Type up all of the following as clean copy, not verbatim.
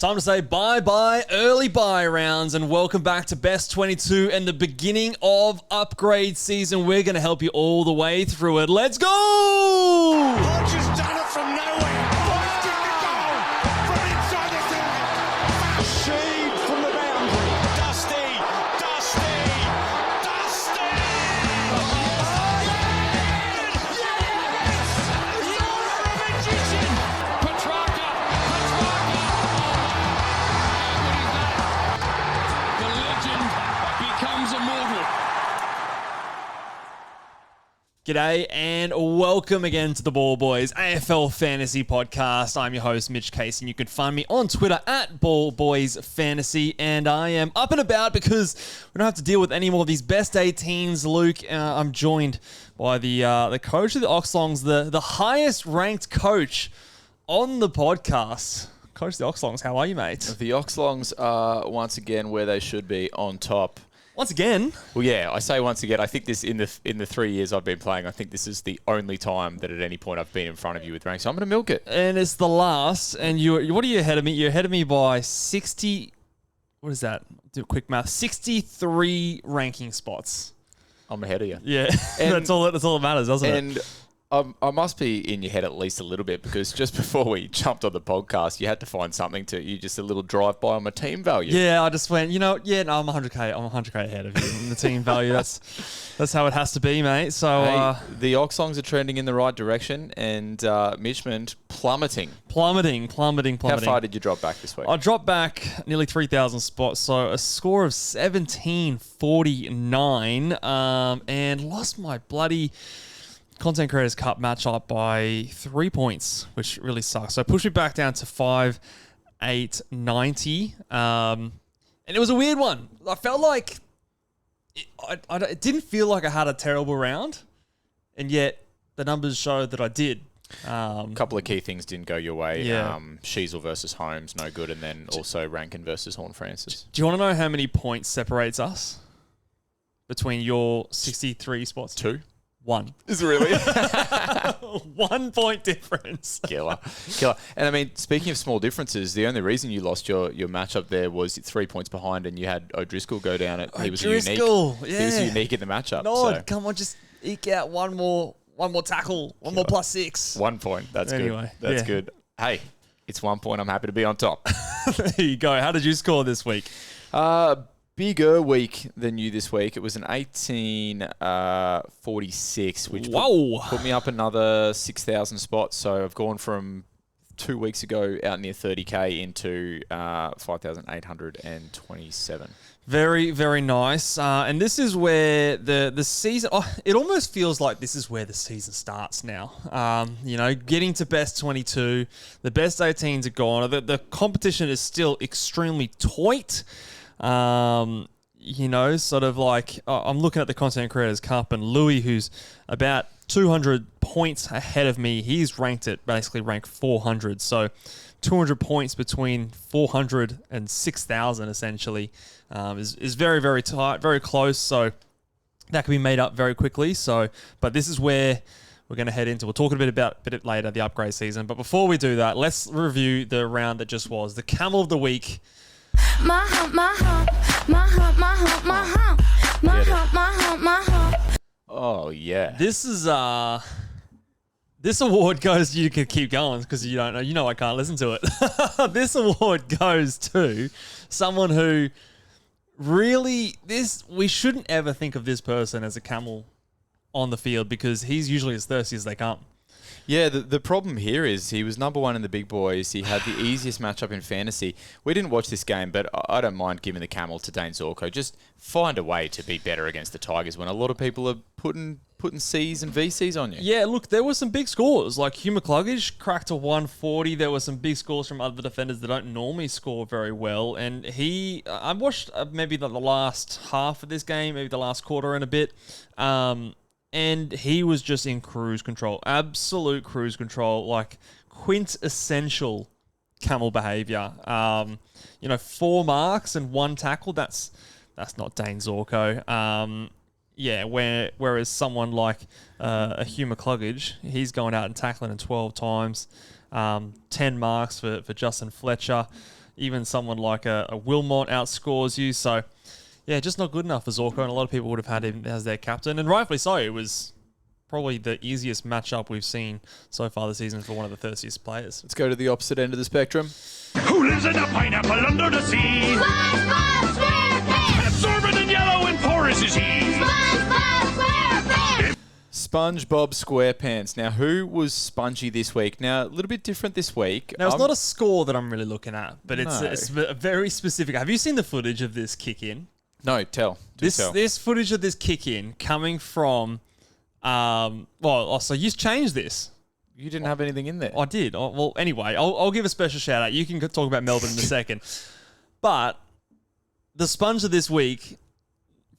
Time to say bye-bye early buy rounds and welcome back to Best 22 and the beginning of upgrade season. We're going to help you all the way through it. Let's go! Hodges done it from nowhere. Busted the goal from inside the 30. Sheed from the boundary. Dusty. G'day and welcome again to the Ball Boys AFL Fantasy Podcast. I'm your host, Mitch Casey, and you can find me on Twitter at Ball Boys Fantasy. And I am up and about because we don't have to deal with any more of these best 18s. Luke, I'm joined by the coach of the Oxlongs, the highest ranked coach on the podcast. Coach of the Oxlongs, how are you, mate? The Oxlongs are once again where they should be, on top. Once again? Well, yeah, I say once again. I think this in the 3 years I've been playing, I think this is the only time that at any point I've been in front of you with ranks. So I'm going to milk it. And it's the last. And what are you ahead of me? You're ahead of me by 60. What is that? Do quick math. 63 ranking spots. I'm ahead of you. Yeah, that's all that matters, doesn't it? And I must be in your head at least a little bit because just before we jumped on the podcast, you had to find something to you, just a little drive-by on my team value. Yeah, I just went, I'm 100K. I'm 100K ahead of you in the team value. That's how it has to be, mate. So hey, the Oxlongs are trending in the right direction, and Mitchmond plummeting. Plummeting. How far did you drop back this week? I dropped back nearly 3,000 spots, so a score of 1749, and lost my bloody Content Creators Cup matchup by 3 points, which really sucks. So I pushed me back down to 5,890. And it was a weird one. I felt like it didn't feel like I had a terrible round, and yet the numbers showed that I did. A couple of key things didn't go your way. Yeah. Sheasel versus Holmes, no good, and then also Rankin versus Horn Francis. Do you want to know how many points separates us between your 63 spots? 2? 1. Is it really? 1 point difference. Killer. And I mean, speaking of small differences, the only reason you lost your matchup there was 3 points behind, and you had O'Driscoll go down. He was unique. Yeah. He was unique in the matchup. No, come on, just eke out one more tackle, one more +6. 1 point. That's anyway, good. That's good. Hey, it's 1 point. I'm happy to be on top. There you go. How did you score this week? Bigger week than you this week. It was an 1846, which put me up another 6,000 spots. So I've gone from 2 weeks ago out near 30K into 5,827. Very, very nice. And this is where the season... it almost feels like this is where the season starts now. Getting to best 22. The best 18s are gone. The competition is still extremely tight. Sort of like I'm looking at the Content Creators Cup, and Louis, who's about 200 points ahead of me, he's ranked 400. So 200 points between 400 and 6,000 essentially is very, very tight, very close. So that can be made up very quickly. But this is where we're going to head into. We'll talk a bit later, the upgrade season. But before we do that, let's review the round that just was. The Camel of the Week. My hump, my hump, my hump, my hump, my hump, my hump, my hump, my hump. Oh yeah. This is this award goes. You can keep going because you don't know. You know I can't listen to it. This award goes to someone who really we shouldn't ever think of this person as a camel on the field because he's usually as thirsty as they come. Yeah, the problem here is he was number one in the big boys. He had the easiest matchup in fantasy. We didn't watch this game, but I don't mind giving the camel to Dane Zorko. Just find a way to be better against the Tigers when a lot of people are putting Cs and VCs on you. Yeah, look, there were some big scores. Like Hugh McCluggage cracked to 140. There were some big scores from other defenders that don't normally score very well. And I watched maybe the last half of this game, maybe the last quarter and a bit. And he was just in cruise control, absolute cruise control, like quintessential camel behavior. 4 marks and 1 tackle. That's not Dane Zorko. Whereas someone like a Hugh McCluggage, he's going out and tackling him 12 times. 10 marks for Justin Fletcher. Even someone like a Wilmot outscores you. So, yeah, just not good enough for Zorko, and a lot of people would have had him as their captain, and rightfully so. It was probably the easiest matchup we've seen so far this season for one of the thirstiest players. Let's go to the opposite end of the spectrum. Who lives in a pineapple under the sea? SpongeBob SquarePants! Absorbent and yellow and porous is he. SpongeBob SquarePants! SpongeBob SquarePants. Now, who was spongy this week? Now, a little bit different this week. Now, it's not a score that I'm really looking at, but No. it's very specific. Have you seen the footage of this kick-in? No, tell. Tell. This footage of this kick-in coming from... so you changed this. You didn't have anything in there. I did. Well, anyway, I'll give a special shout out. You can talk about Melbourne in a second. But the sponge of this week,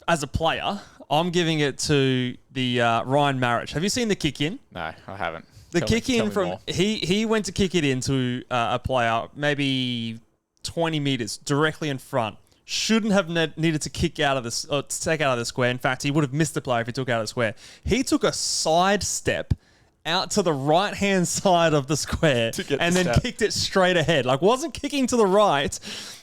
as a player, I'm giving it to the Ryan Marriage. Have you seen the kick in? No, I haven't. The Tell kick in me from more. he went to kick it into a player maybe 20 meters directly in front. Shouldn't have needed to kick out of this or take out of the square. In fact, he would have missed the play if he took out of the square. He took a side step out to the right-hand side of the square and then kicked it straight ahead. Like, wasn't kicking to the right,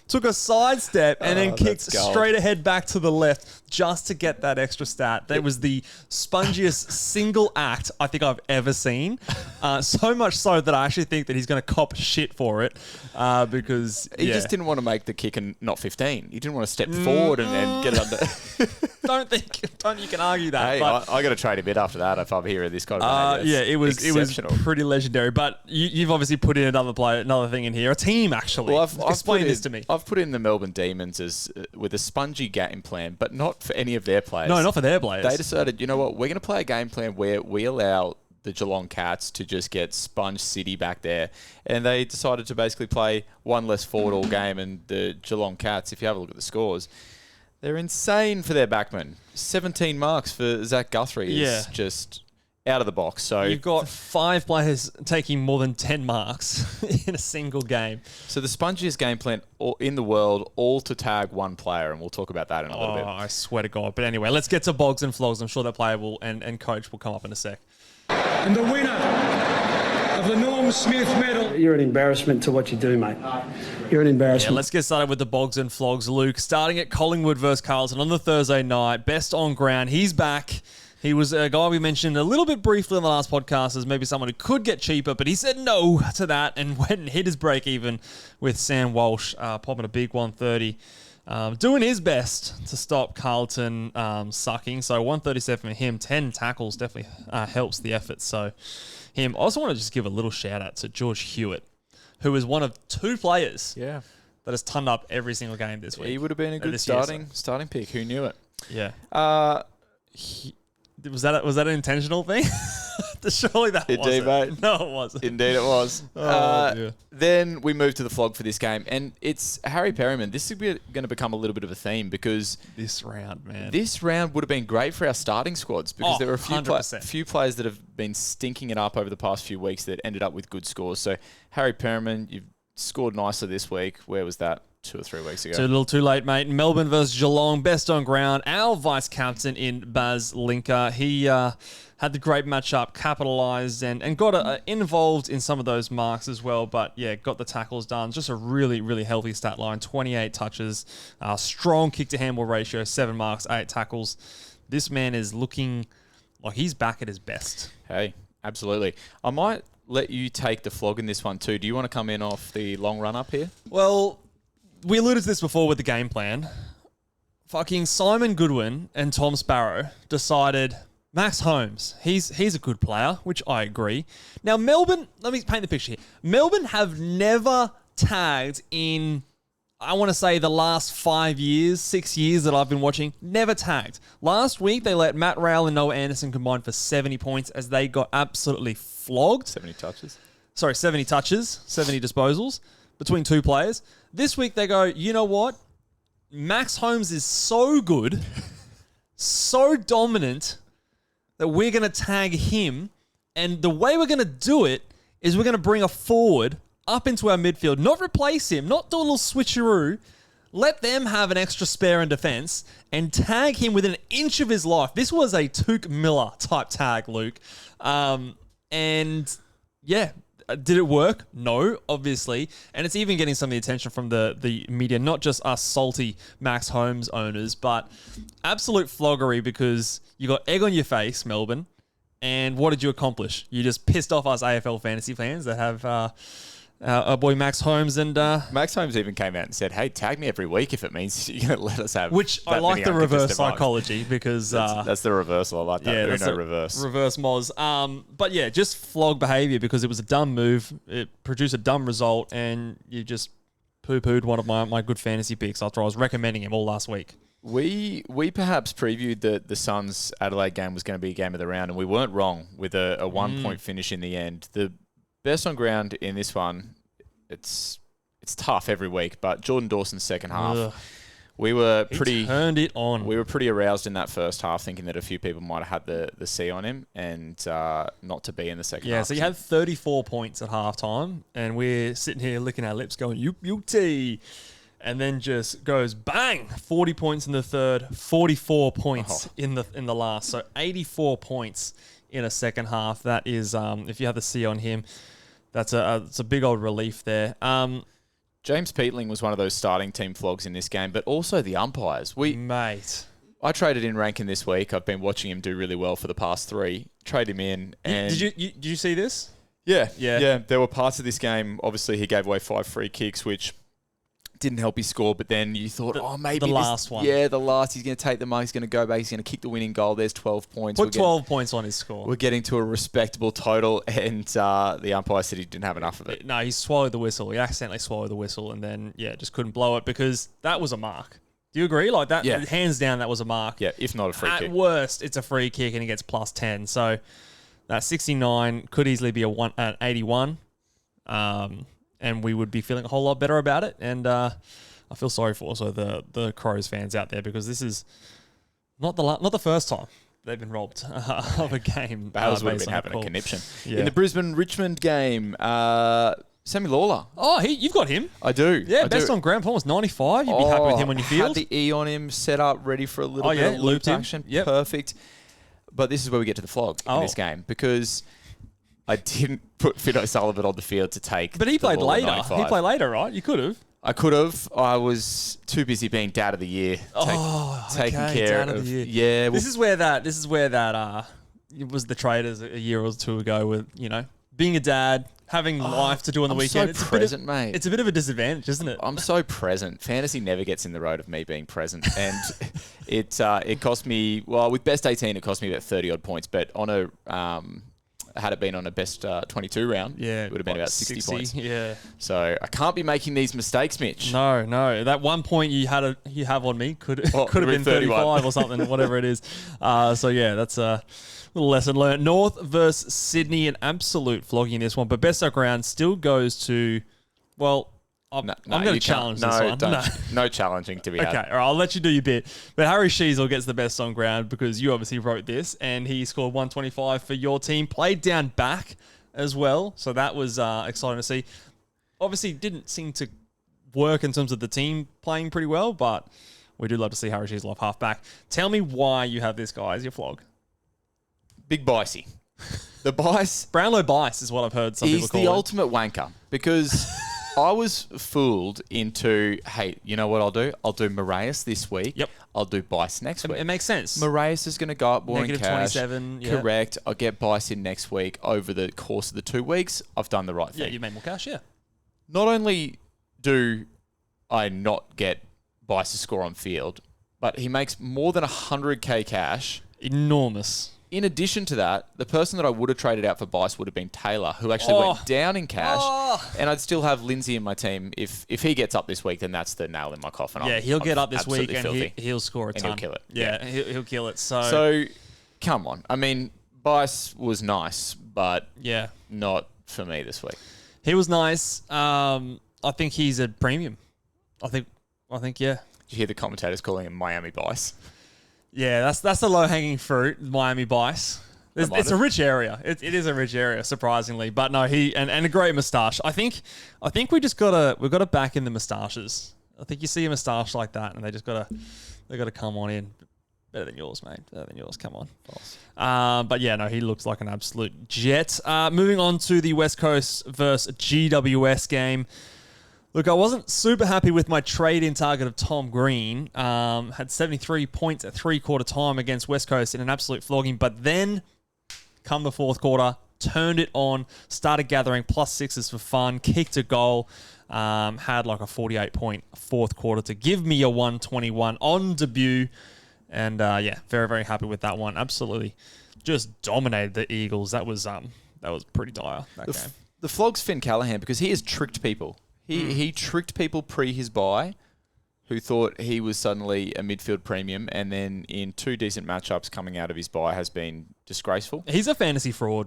took a side step and then kicked that's gold. straight ahead back to the left just to get that extra stat. That was the spongiest single act I think I've ever seen. So much so that I actually think that he's going to cop shit for it because He just didn't want to make the kick and not 15. He didn't want to step forward and get it under. Don't you can argue that. Hey, but, I got to trade a bit after that if I'm here at this kind of behaviour. yeah, it was exceptional. pretty legendary. But you've obviously put in another thing in here, a team actually. Well, I've Explain put this in- to me. I've put in the Melbourne Demons as with a spongy game plan, but not for any of their players. No, not for their players. They decided, you know what, we're going to play a game plan where we allow the Geelong Cats to just get Sponge City back there. And they decided to basically play one less forward all game. And the Geelong Cats, if you have a look at the scores, they're insane for their backman. 17 marks for Zach Guthrie is just out of the box. So You've got 5 players taking more than 10 marks in a single game. So the spongiest game plan in the world, all to tag one player, and we'll talk about that in a little bit. I swear to God. But anyway, let's get to Bogs and Flogs. I'm sure that player will and coach will come up in a sec. And the winner of the Norm Smith medal. You're an embarrassment to what you do, mate. You're an Yeah, embarrassment. let's get started with the Bogs and Flogs. Luke, starting at Collingwood versus Carlton on the Thursday night. Best on ground. He's back. He was a guy we mentioned a little bit briefly in the last podcast as maybe someone who could get cheaper, but he said no to that and went and hit his break even with Sam Walsh popping a big 130. Doing his best to stop Carlton sucking. So 137 for him, 10 tackles definitely helps the effort. So him. I also want to just give a little shout out to George Hewitt, who is one of 2 players that has turned up every single game this week. He would have been a good this year, starting pick. Who knew it? Yeah. He, Was that an intentional thing? Surely that Indeed, wasn't. mate. No, it wasn't. Indeed it was. dear. Then we move to the flog for this game, and it's Harry Perryman. This is going to become a little bit of a theme because This round, man. this round would have been great for our starting squads because there were a 100%. few players that have been stinking it up over the past few weeks that ended up with good scores. So Harry Perryman, you've scored nicely this week. Where was that? 2 or 3 weeks ago. Too little too late, mate. Melbourne versus Geelong, best on ground. Our vice-captain in Baz Linker. He had the great matchup, capitalised and got involved in some of those marks as well. But, yeah, got the tackles done. Just a really, really healthy stat line. 28 touches, strong kick-to-handball ratio, 7 marks, 8 tackles. This man is looking like he's back at his best. Hey, absolutely. I might let you take the flog in this one too. Do you want to come in off the long run-up here? Well, we alluded to this before with the game plan. Fucking Simon Goodwin and Tom Sparrow decided Max Holmes, he's a good player, which I agree. Now, Melbourne, let me paint the picture here. Melbourne have never tagged in, I want to say, the last 5 years, 6 years that I've been watching, never tagged. Last week, they let Matt Rowell and Noah Anderson combine for 70 points as they got absolutely flogged. 70 touches. Sorry, 70 touches, 70 disposals between 2 players. This week they go, you know what? Max Holmes is so good, so dominant, that we're going to tag him. And the way we're going to do it is we're going to bring a forward up into our midfield, not replace him, not do a little switcheroo. Let them have an extra spare in defense and tag him within an inch of his life. This was a Took Miller type tag, Luke. And yeah, Did it work? No, obviously. And it's even getting some of the attention from the media, not just us salty Max Holmes owners, but absolute floggery because you got egg on your face, Melbourne. And what did you accomplish? You just pissed off us AFL fantasy fans that have our boy Max Holmes and... Max Holmes even came out and said, hey, tag me every week if it means you're going to let us have... Which I like the reverse psychology because... That's the reversal. I like that. Yeah, Uno reverse. Reverse Moz. But yeah, just flog behaviour because it was a dumb move. It produced a dumb result and you just poo-pooed one of my good fantasy picks after I was recommending him all last week. We perhaps previewed that the Suns Adelaide game was going to be a game of the round, and we weren't wrong with a 1-point finish in the end. The best on ground in this one, it's tough every week, but Jordan Dawson's second half, we were pretty... He turned it on. We were pretty aroused in that first half, thinking that a few people might have had the C on him and not to be in the second half. Yeah, so you had 34 points at halftime, and we're sitting here licking our lips going, UT. And then just goes bang, 40 points in the third, 44 points in the last. So 84 points in a second half. That is, if you have the C on him, it's a big old relief there. James Peatling was one of those starting team flogs in this game, but also the umpires. I traded in Rankin this week. I've been watching him do really well for the past 3. Trade him in. And Did you see this? Yeah. There were parts of this game. Obviously, he gave away 5 free kicks, which didn't help his score, but then you thought, maybe the last one. Yeah, the last. He's going to take the mark. He's going to go back. He's going to kick the winning goal. There's 12 points. Put 12 points on his score. We're getting to a respectable total, and the umpire said he didn't have enough of it. No, he swallowed the whistle. He accidentally swallowed the whistle, and then, just couldn't blow it because that was a mark. Do you agree? Like that, hands down, that was a mark. Yeah, if not a free kick. At worst, it's a free kick, and he gets plus 10. So that 69 could easily be an 81, and we would be feeling a whole lot better about it. And I feel sorry for also the Crows fans out there because this is not the first time they've been robbed of a game. Bales would have been having a conniption. Yeah. In the Brisbane-Richmond game, Sammy Lawler. Oh, you've got him. I do. Yeah, best on ground performance, 95. You'd be happy with him on your field. Had the E on him, set up, ready for a little bit of loop action. Yep. Perfect. But this is where we get to the flog in this game because I didn't put Fido Sullivan on the field to take. But he played later. 95. He played later, right? You could have. I could have. I was too busy being dad of the year, taking care of. Yeah, well, this is where that it was the traders a year or two ago with being a dad, having life to do on the weekend. So present, mate. It's a bit of a disadvantage, isn't it? I'm so present. Fantasy never gets in the road of me being present, and it cost me with best 18 it cost me about 30 odd points, but on a had it been on a best 22 round, it would have been about 60 points. Yeah. So I can't be making these mistakes, Mitch. No. That 1 point you have on me could have been 35 or something, whatever it is. That's a little lesson learned. North versus Sydney, an absolute flogging in this one, but best on ground still goes to, I'm going to challenge this one. No challenging to be had. Okay, all right, I'll let you do your bit. But Harry Sheasel gets the best on ground because you obviously wrote this, and he scored 125 for your team. Played down back as well, so that was exciting to see. Obviously, didn't seem to work in terms of the team playing pretty well, but we do love to see Harry Sheasel off half back. Tell me why you have this guy as your flog. Big Bicey. The Bice. Brownlow Bice is what I've heard some people call it. He's the ultimate wanker because... I was fooled into, hey, you know what I'll do? I'll do Moraes this week. Yep. I'll do Bice next week. It makes sense. Moraes is going to go up more in cash. -27. Yeah. Correct. I'll get Bice in next week. Over the course of the 2 weeks, I've done the right thing. Yeah, you made more cash, yeah. Not only do I not get Bice's score on field, but he makes more than 100k cash. Enormous. In addition to that, the person that I would have traded out for Bice would have been Taylor, who actually went down in cash. And I'd still have Lindsay in my team. If he gets up this week, then that's the nail in my coffin. Yeah, he'll get up this week and he'll score a ton. And he'll kill it. Yeah, he'll kill it. So, come on. I mean, Bice was nice, but not for me this week. He was nice. I think he's a premium. I think, yeah. Did you hear the commentators calling him Miami Bice? Yeah, that's the low-hanging fruit, Miami Bice. It's a rich area. It is a rich area, surprisingly. But no, he and a great moustache. I think we've got to back in the moustaches. I think you see a moustache like that, and they gotta come on in. Better than yours, mate. Better than yours. Come on. But yeah, no, he looks like an absolute jet. Moving on to the West Coast versus GWS game. Look, I wasn't super happy with my trade-in target of Tom Green. Had 73 points at three-quarter time against West Coast in an absolute flogging. But then, come the fourth quarter, turned it on, started gathering +6s for fun, kicked a goal, had like a 48-point fourth quarter to give me a 121 on debut. And yeah, very, very happy with that one. Absolutely just dominated the Eagles. That was pretty dire, that game. The flog's Finn Callahan because he has tricked people. He tricked people pre his bye who thought he was suddenly a midfield premium, and then in 2 decent matchups coming out of his bye has been disgraceful. He's a fantasy fraud.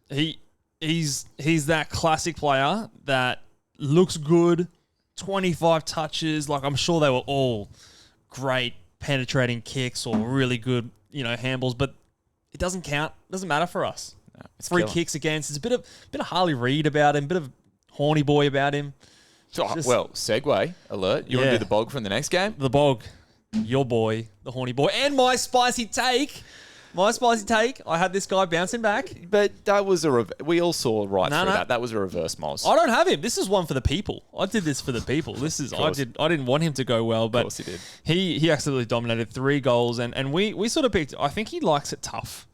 He's that classic player that looks good, 25 touches. Like, I'm sure they were all great penetrating kicks or really good, handballs, but it doesn't count. It doesn't matter for us. No, it's Free killer. kicks against. It's a bit of Harley Reid about him, bit of horny boy about him. Well, segue alert. You want to do the bog from the next game? The bog, your boy, the horny boy, and my spicy take. I had this guy bouncing back. But that was we all saw through No. that. That was a reverse Moz. I don't have him. This is one for the people. I did this for the people. I didn't want him to go well, but Of course he did. He absolutely dominated 3 goals, and we sort of picked. I think he likes it tough.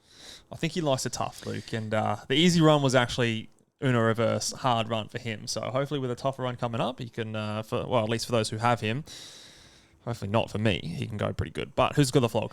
Luke. And the easy run was actually Uno reverse hard run for him. So hopefully with a tougher run coming up, he can, at least for those who have him, hopefully not for me, he can go pretty good. But who's got the flog?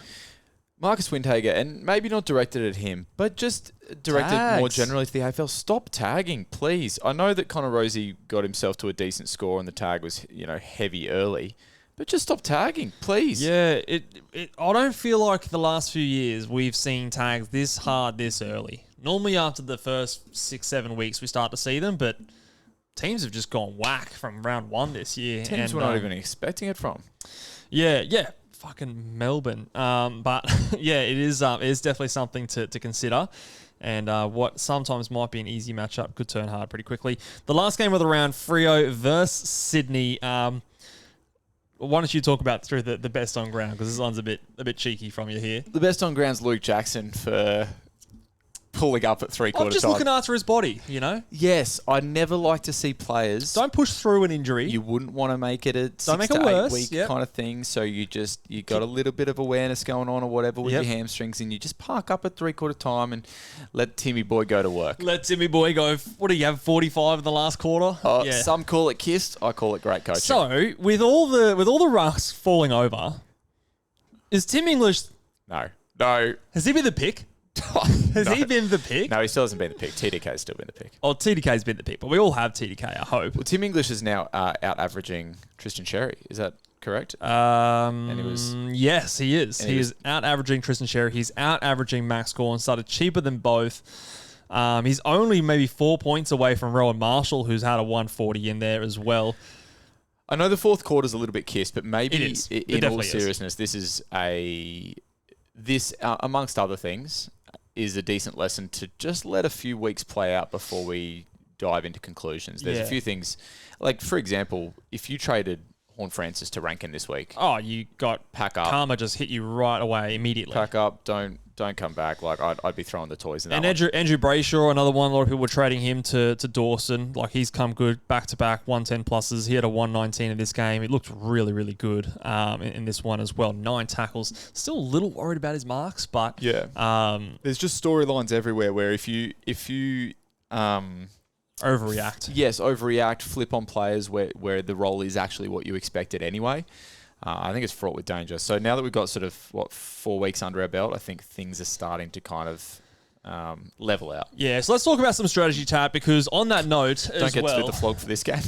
Marcus Windhager, and maybe not directed at him, but just directed more generally to the AFL. Stop tagging, please. I know that Connor Rosie got himself to a decent score and the tag was, heavy early, but just stop tagging, please. Yeah, I don't feel like the last few years we've seen tags this hard this early. Normally after the first 6-7 weeks we start to see them, but teams have just gone whack from round 1 this year. Teams were not even expecting it from. Yeah. Fucking Melbourne. But yeah, it is definitely something to consider. And what sometimes might be an easy matchup could turn hard pretty quickly. The last game of the round, Freo versus Sydney. Why don't you talk about through the best on ground, because this one's a bit cheeky from you here. The best on ground's Luke Jackson for pulling up at three-quarter I'm just time. looking after his body, Yes, I never like to see players. Don't push through an injury. You wouldn't want to make it a Don't 6 make to it 8 worse, week yep. kind of thing. So you got a little bit of awareness going on or whatever with Yep. your hamstrings, and you just park up at three-quarter time and let Timmy Boy go to work. Let Timmy Boy go. What do you have? 45 in the last quarter. Some call it kissed. I call it great coaching. So with all the rucks falling over, is Tim English? No. Has he been the pick? Has he been the pick? No, he still hasn't been the pick. TDK's still been the pick. Oh, TDK's been the pick, but we all have TDK, I hope. Well, Tim English is now out-averaging Tristan Sherry. Is that correct? Yes, he is. He is out-averaging Tristan Sherry. He's out-averaging Max Gorn. Started cheaper than both. He's only maybe 4 points away from Rowan Marshall, who's had a 140 in there as well. I know the fourth quarter's a little bit kissed, but maybe It is. It in all definitely is. seriousness, this amongst other things, is a decent lesson to just let a few weeks play out before we dive into conclusions. There's a few things, like, for example, if you traded Horn Francis to Rankin this week. Oh, you got pack up. Karma just hit you right away immediately. Pack up, don't come back. Like, I'd be throwing the toys in that and one. Andrew Brayshaw, another one. A lot of people were trading him to Dawson. Like, he's come good back-to-back 110 pluses. He had a 119 in this game. It looked really, really good in this one as well. 9 tackles. Still a little worried about his marks, but there's just storylines everywhere where if you overreact. Yes, overreact, flip on players where the role is actually what you expected anyway. I think it's fraught with danger. So now that we've got sort of, 4 weeks under our belt, I think things are starting to kind of level out. Yeah, so let's talk about some strategy, Tat, because on that note Don't get to do the flog for this game.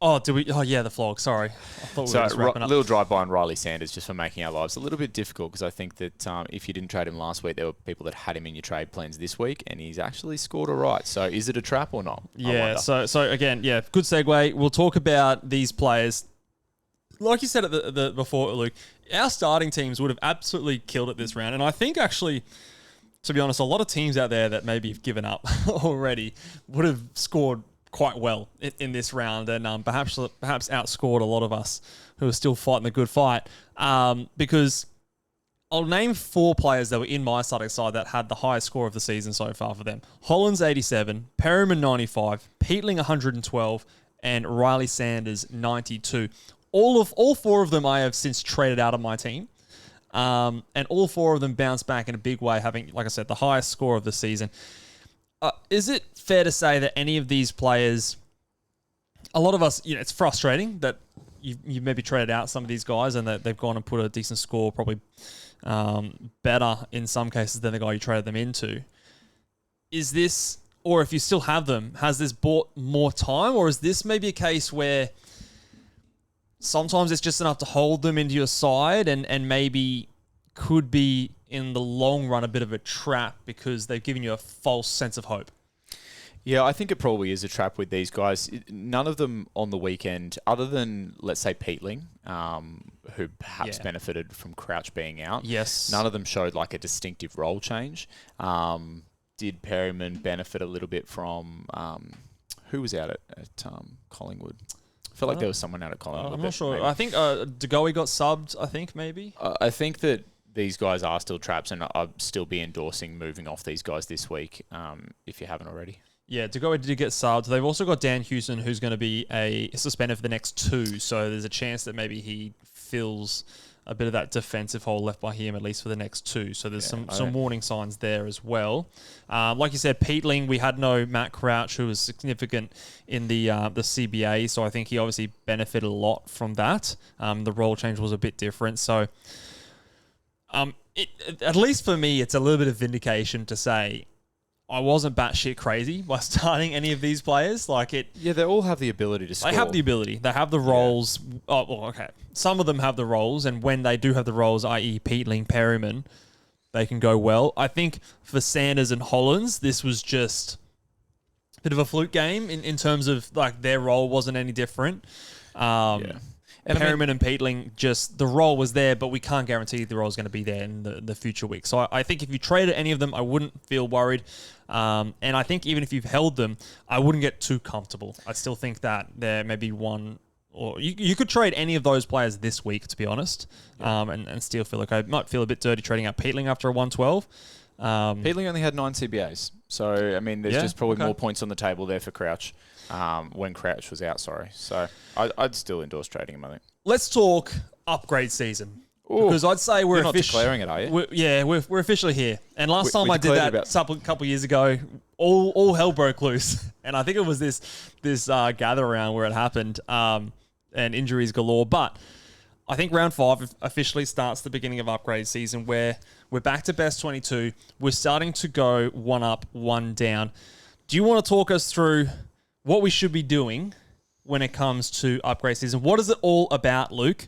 Oh, do we? Oh, yeah, the flog. Sorry. I thought we were just wrapping a up. little drive-by on Riley Sanders just for making our lives a little bit difficult, because I think that if you didn't trade him last week, there were people that had him in your trade plans this week, and he's actually scored all right. So is it a trap or not? Yeah, so again, good segue. We'll talk about these players. Like you said at the before, Luke, our starting teams would have absolutely killed it this round. And I think actually, to be honest, a lot of teams out there that maybe have given up already would have scored quite well in this round, and perhaps outscored a lot of us who are still fighting the good fight. Because I'll name 4 players that were in my starting side that had the highest score of the season so far for them. Hollands 87, Perryman 95, Peatling 112, and Riley Sanders 92. All 4 of them I have since traded out of my team. And all 4 of them bounced back in a big way, having, like I said, the highest score of the season. Is it fair to say that any of these players, a lot of us, it's frustrating that you maybe traded out some of these guys and that they've gone and put a decent score, probably better in some cases than the guy you traded them into. Is this, or if you still have them, has this bought more time, or is this maybe a case where sometimes it's just enough to hold them into your side and maybe could be in the long run a bit of a trap because they've given you a false sense of hope? Yeah, I think it probably is a trap with these guys. None of them on the weekend, other than, let's say, Peatling, who perhaps benefited from Crouch being out. Yes. None of them showed like a distinctive role change. Did Perryman benefit a little bit from... who was out at Collingwood? I feel like there was someone out at Collingwood. I'm not sure. Maybe. I think DeGoey got subbed, I think, maybe. I think that these guys are still traps, and I'll still be endorsing moving off these guys this week if you haven't already. Yeah, DeGoey did get subbed. They've also got Dan Houston, who's going to be a suspended for the next 2, so there's a chance that maybe he fills a bit of that defensive hole left by him, at least for the next 2. So there's some warning signs there as well. Like you said, Peatling, we had no Matt Crouch, who was significant in the CBA, so I think he obviously benefited a lot from that. The role change was a bit different, so at least for me, it's a little bit of vindication to say I wasn't batshit crazy by starting any of these players. Yeah, they all have the ability to score. They have the ability. They have the roles. Yeah. Oh, well, okay. Some of them have the roles, and when they do have the roles, i.e. Peatling, Perryman, they can go well. I think for Sanders and Hollands, this was just a bit of a fluke game in terms of their role wasn't any different. And Perryman and Peatling, just the role was there, but we can't guarantee the role is going to be there in the future weeks. So I think if you traded any of them, I wouldn't feel worried. And I think even if you've held them, I wouldn't get too comfortable. I still think that there may be one, or you could trade any of those players this week, to be honest, and still feel like I might feel a bit dirty trading out Peatling after a 112. Peatling only had 9 CBAs. So, I mean, there's just probably more points on the table there for Crouch. When Crouch was out, sorry. So I'd still endorse trading him, I think. Let's talk upgrade season. Ooh, because I'd say we're not declaring it, are you? We're officially here. And last time I did that a couple years ago, all hell broke loose. And I think it was this gather around where it happened, and injuries galore. But I think round 5 officially starts the beginning of upgrade season, where we're back to best 22. We're starting to go 1 up, 1 down. Do you want to talk us through what we should be doing when it comes to upgrade season? What is it all about, Luke,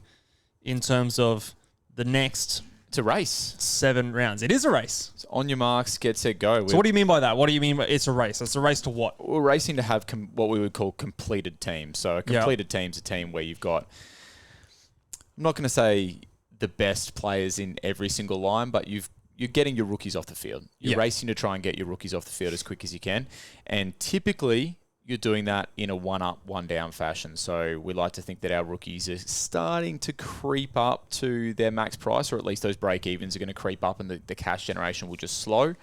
in terms of the next... It's a race. 7 rounds. It is a race. It's on your marks, get set, go. So what do you mean by that? What do you mean by it's a race? It's a race to what? We're racing to have what we would call completed teams. So a completed team's a team where you've got... I'm not going to say the best players in every single line, but you're getting your rookies off the field. You're racing to try and get your rookies off the field as quick as you can. And typically... you're doing that in a 1 up, 1 down fashion. So we like to think that our rookies are starting to creep up to their max price, or at least those break-evens are going to creep up and the cash generation will just slow.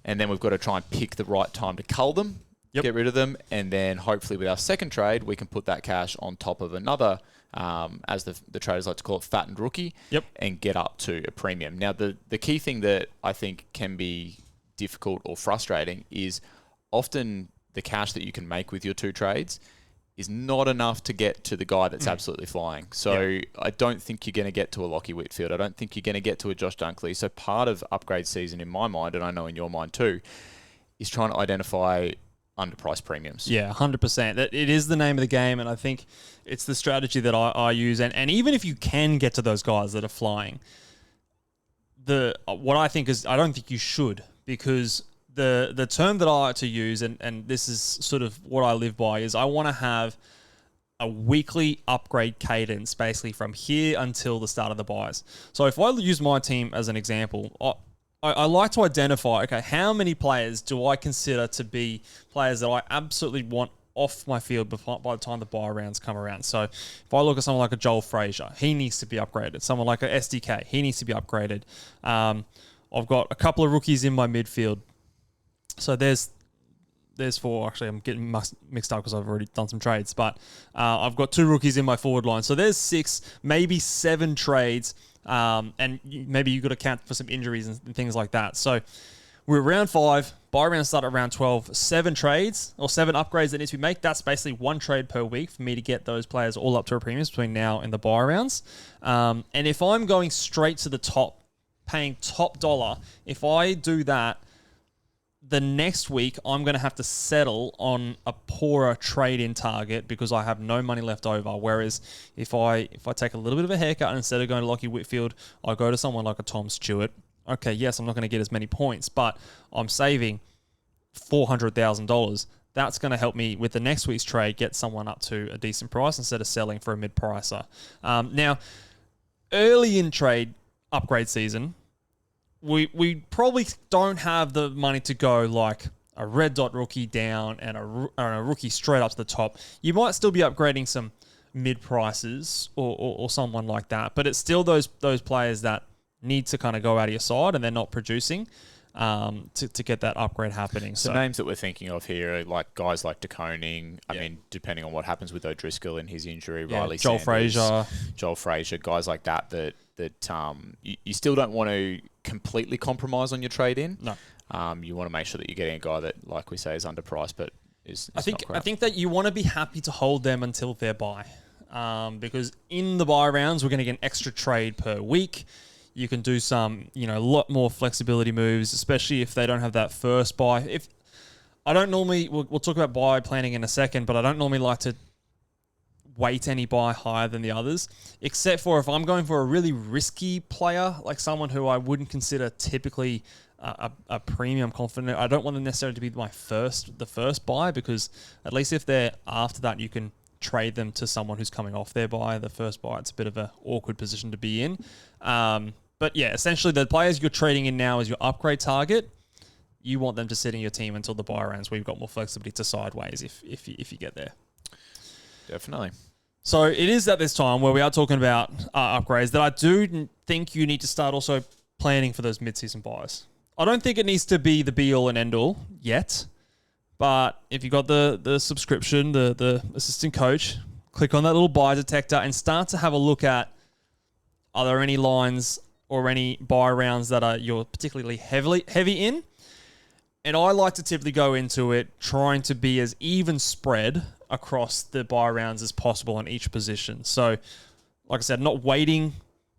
And then we've got to try and pick the right time to cull them, get rid of them, and then hopefully with our second trade, we can put that cash on top of another, as the traders like to call it, fattened rookie, and get up to a premium. Now, the key thing that I think can be difficult or frustrating is often... the cash that you can make with your 2 trades is not enough to get to the guy that's absolutely flying. So I don't think you're going to get to a Lockie Whitfield. I don't think you're going to get to a Josh Dunkley. So part of upgrade season in my mind, and I know in your mind too, is trying to identify underpriced premiums. Yeah, 100%. It is the name of the game, and I think it's the strategy that I use. And even if you can get to those guys that are flying, what I think is I don't think you should, because... The term that I like to use, and this is sort of what I live by, is I want to have a weekly upgrade cadence basically from here until the start of the buys. So if I use my team as an example, I like to identify, okay, how many players do I consider to be players that I absolutely want off my field by the time the buy rounds come around. So if I look at someone like a Joel Frazier, he needs to be upgraded. Someone like a SDK, he needs to be upgraded. I've got a couple of rookies in my midfield. So there's 4. Actually, I'm getting mixed up because I've already done some trades. But I've got 2 rookies in my forward line. So there's 6, maybe 7 trades. And maybe you've got to count for some injuries and things like that. So we're round 5. Buy round start at round 12. 7 trades or 7 upgrades that need to be made. That's basically 1 trade per week for me to get those players all up to a premium between now and the buy rounds. And if I'm going straight to the top, paying top dollar, if I do that, the next week I'm going to have to settle on a poorer trade-in target because I have no money left over. Whereas if I take a little bit of a haircut and instead of going to Lockie Whitfield, I go to someone like a Tom Stewart. Okay, yes, I'm not going to get as many points, but I'm saving $400,000. That's going to help me with the next week's trade get someone up to a decent price instead of selling for a mid-pricer. Now, early in trade upgrade season, we probably don't have the money to go like a red dot rookie down and a rookie straight up to the top. You might still be upgrading some mid prices or someone like that, but it's still those players that need to kind of go out of your side and they're not producing to get that upgrade happening. So names that we're thinking of here are like guys like De Koning. I mean, depending on what happens with O'Driscoll and his injury, Riley Joel Sanders, Frazier, Joel Frazier, guys like that you still don't want to completely compromise on your trade in. No. You want to make sure that you're getting a guy that, like we say, is underpriced, but is I think not crap. I think that you want to be happy to hold them until their buy, because in the buy rounds we're going to get an extra trade per week. You can do some, a lot more flexibility moves, especially if they don't have that first buy. If I don't normally, we'll talk about buy planning in a second, but I don't normally like to weight any buy higher than the others, except for if I'm going for a really risky player, like someone who I wouldn't consider typically a premium confident. I don't want them necessarily to be the first buy, because at least if they're after that, you can trade them to someone who's coming off their buy. The first buy, it's a bit of an awkward position to be in. But yeah, essentially the players you're trading in now as your upgrade target, you want them to sit in your team until the buy rounds where you've got more flexibility to sideways if you get there. Definitely. So it is at this time where we are talking about upgrades that I do think you need to start also planning for those mid-season buys. I don't think it needs to be the be-all and end-all yet, but if you've got the subscription, the assistant coach, click on that little buy detector and start to have a look at, are there any lines or any buy rounds that you're particularly heavy in? And I like to typically go into it trying to be as even spread across the buy rounds as possible on each position. So, like I said, not weighting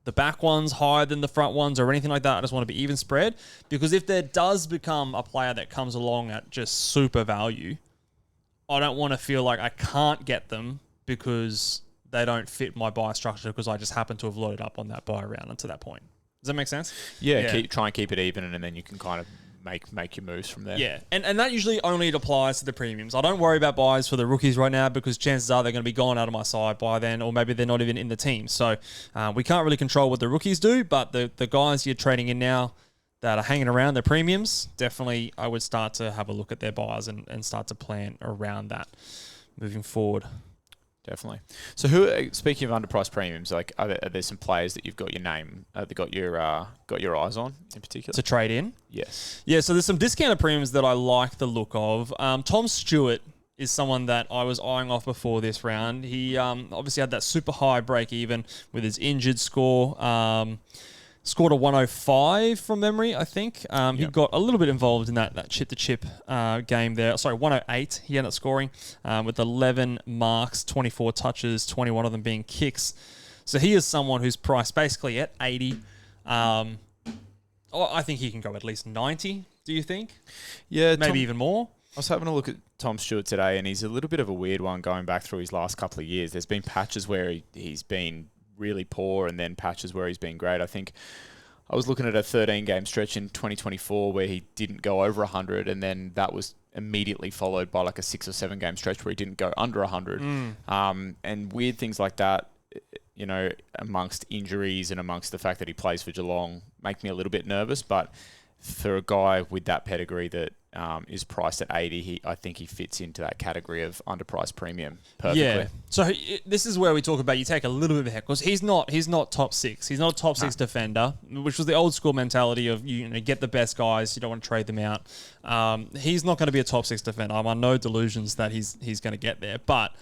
the back ones higher than the front ones or anything like that. I just want to be even spread, because if there does become a player that comes along at just super value, I don't want to feel like I can't get them because they don't fit my buy structure because I just happen to have loaded up on that buy round until that point. Does that make sense? Yeah. Try and keep it even, and then you can kind of make your moves from there. Yeah, and that usually only applies to the premiums. I don't worry about buys for the rookies right now because chances are they're going to be gone out of my side by then, or maybe they're not even in the team. So we can't really control what the rookies do, but the guys you're trading in now that are hanging around, their premiums, definitely I would start to have a look at their buys and start to plan around that moving forward. Definitely. So, speaking of underpriced premiums, like are there some players that you've got your name, got your eyes on in particular? To trade in? Yes. Yeah, so there's some discounted premiums that I like the look of. Tom Stewart is someone that I was eyeing off before this round. He obviously had that super high break even with his injured score. Scored a 105 from memory, I think. He got a little bit involved in that chip-to-chip game there. Sorry, 108 he ended up scoring with 11 marks, 24 touches, 21 of them being kicks. So he is someone who's priced basically at 80. I think he can go at least 90, do you think? Yeah. Maybe even more? I was having a look at Tom Stewart today, and he's a little bit of a weird one going back through his last couple of years. There's been patches where he's been really poor and then patches where he's been great. I think I was looking at a 13-game stretch in 2024 where he didn't go over 100, and then that was immediately followed by like a 6 or 7 game stretch where he didn't go under 100. And weird things like that, amongst injuries and amongst the fact that he plays for Geelong, make me a little bit nervous. But for a guy with that pedigree that is priced at 80. I think he fits into that category of underpriced premium perfectly. Yeah. So this is where we talk about you take a little bit of a hit because he's not top six. He's not a top six defender, which was the old school mentality of you know get the best guys. You don't want to trade them out. He's not going to be a top six defender. I'm on no delusions that he's going to get there, but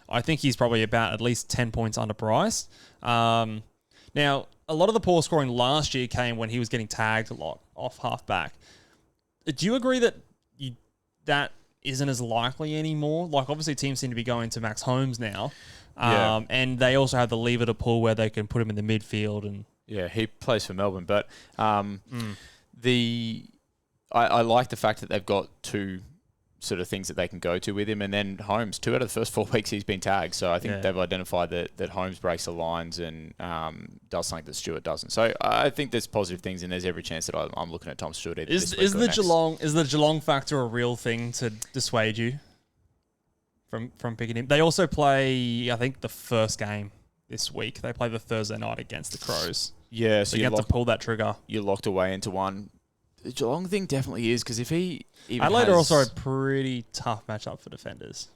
I think he's probably about at least 10 points underpriced. Now, a lot of the poor scoring last year came when he was getting tagged a lot off halfback. Do you agree that that isn't as likely anymore? Like, obviously, teams seem to be going to Max Holmes now. And they also have the lever to pull where they can put him in the midfield. And yeah, he plays for Melbourne. But I like the fact that they've got two sort of things that they can go to with him. And then Holmes, 2 out of the first 4 weeks he's been tagged. So I think they've identified that Holmes breaks the lines and does something that Stewart doesn't. So I think there's positive things and there's every chance that I'm looking at Tom Stewart either this week or next. Is the Geelong factor a real thing to dissuade you from picking him? They also play, I think, the first game this week. They play the Thursday night against the Crows. Yeah, so you have to pull that trigger. You're locked away into one. The Geelong thing definitely is because if he even Adelaide are also a pretty tough matchup for defenders.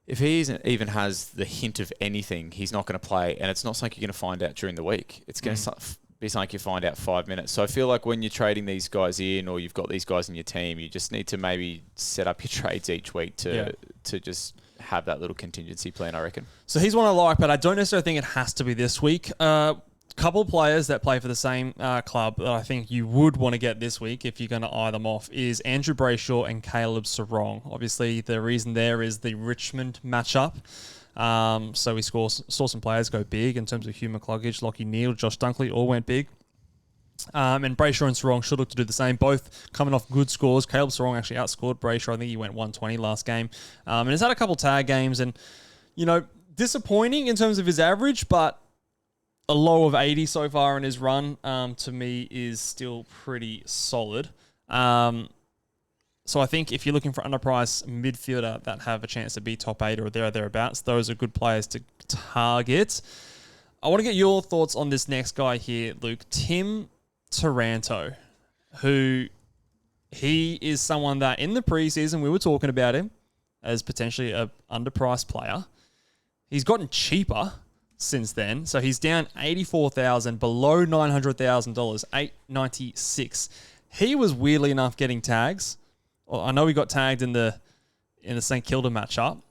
If he even has the hint of anything, he's not going to play, and it's not something you're going to find out during the week. It's going to be something you find out 5 minutes. So I feel like when you're trading these guys in, or you've got these guys in your team, you just need to maybe set up your trades each week to just have that little contingency plan, I reckon. So he's one I like, but I don't necessarily think it has to be this week. Couple of players that play for the same club that I think you would want to get this week if you're going to eye them off is Andrew Brayshaw and Caleb Sarong. Obviously, the reason there is the Richmond matchup. So we saw some players go big in terms of Hugh McCluggage, Lachie Neale, Josh Dunkley all went big. And Brayshaw and Sarong should look to do the same, both coming off good scores. Caleb Sarong actually outscored Brayshaw. I think he went 120 last game. And he's had a couple tag games and, you know, disappointing in terms of his average, but a low of 80 so far in his run, to me, is still pretty solid. So I think if you're looking for underpriced midfielder that have a chance to be top 8 or thereabouts, those are good players to target. I want to get your thoughts on this next guy here, Luke. Tim Taranto, who he is someone that in the preseason we were talking about him as potentially an underpriced player. He's gotten cheaper since then. So he's down $84,000, below $900,000, $896. He was weirdly enough getting tags. Well, I know he got tagged in the St Kilda matchup,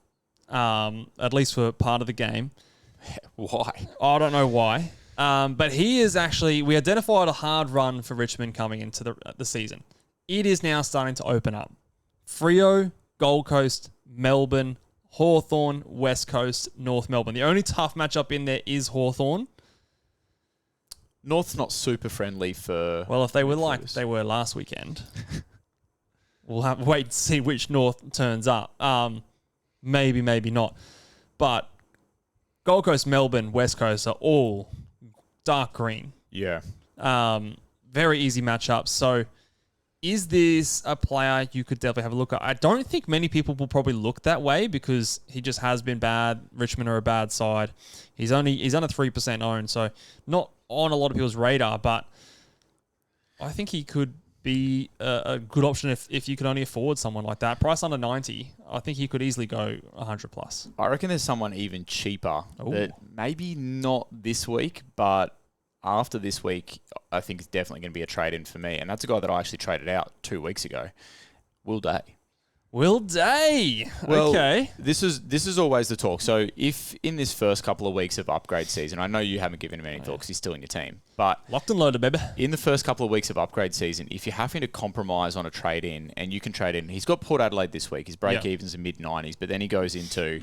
at least for part of the game. Why? I don't know why. But he is actually, we identified a hard run for Richmond coming into the season. It is now starting to open up. Freo, Gold Coast, Melbourne, Hawthorn, West Coast, North Melbourne. The only tough matchup in there is Hawthorn. North's not super friendly for... Well, if they were like they were last weekend, we'll have to wait and see which North turns up. Maybe, maybe not. But Gold Coast, Melbourne, West Coast are all dark green. Yeah. Very easy matchups. So is this a player you could definitely have a look at? I don't think many people will probably look that way because he just has been bad. Richmond are a bad side. He's on a 3% own, so not on a lot of people's radar, but I think he could be a good option if you could only afford someone like that. Price under 90, I think he could easily go 100 plus. I reckon there's someone even cheaper Ooh. that maybe not this week, but after this week, I think it's definitely going to be a trade-in for me. And that's a guy that I actually traded out 2 weeks ago. Will Day. Will Day. Well, okay. This is always the talk. So if in this first couple of weeks of upgrade season, I know you haven't given him any thought because he's still in your team, but Locked and loaded, baby. in the first couple of weeks of upgrade season, if you're having to compromise on a trade-in and you can trade in, he's got Port Adelaide this week. His break-evens are mid-90s, but then he goes into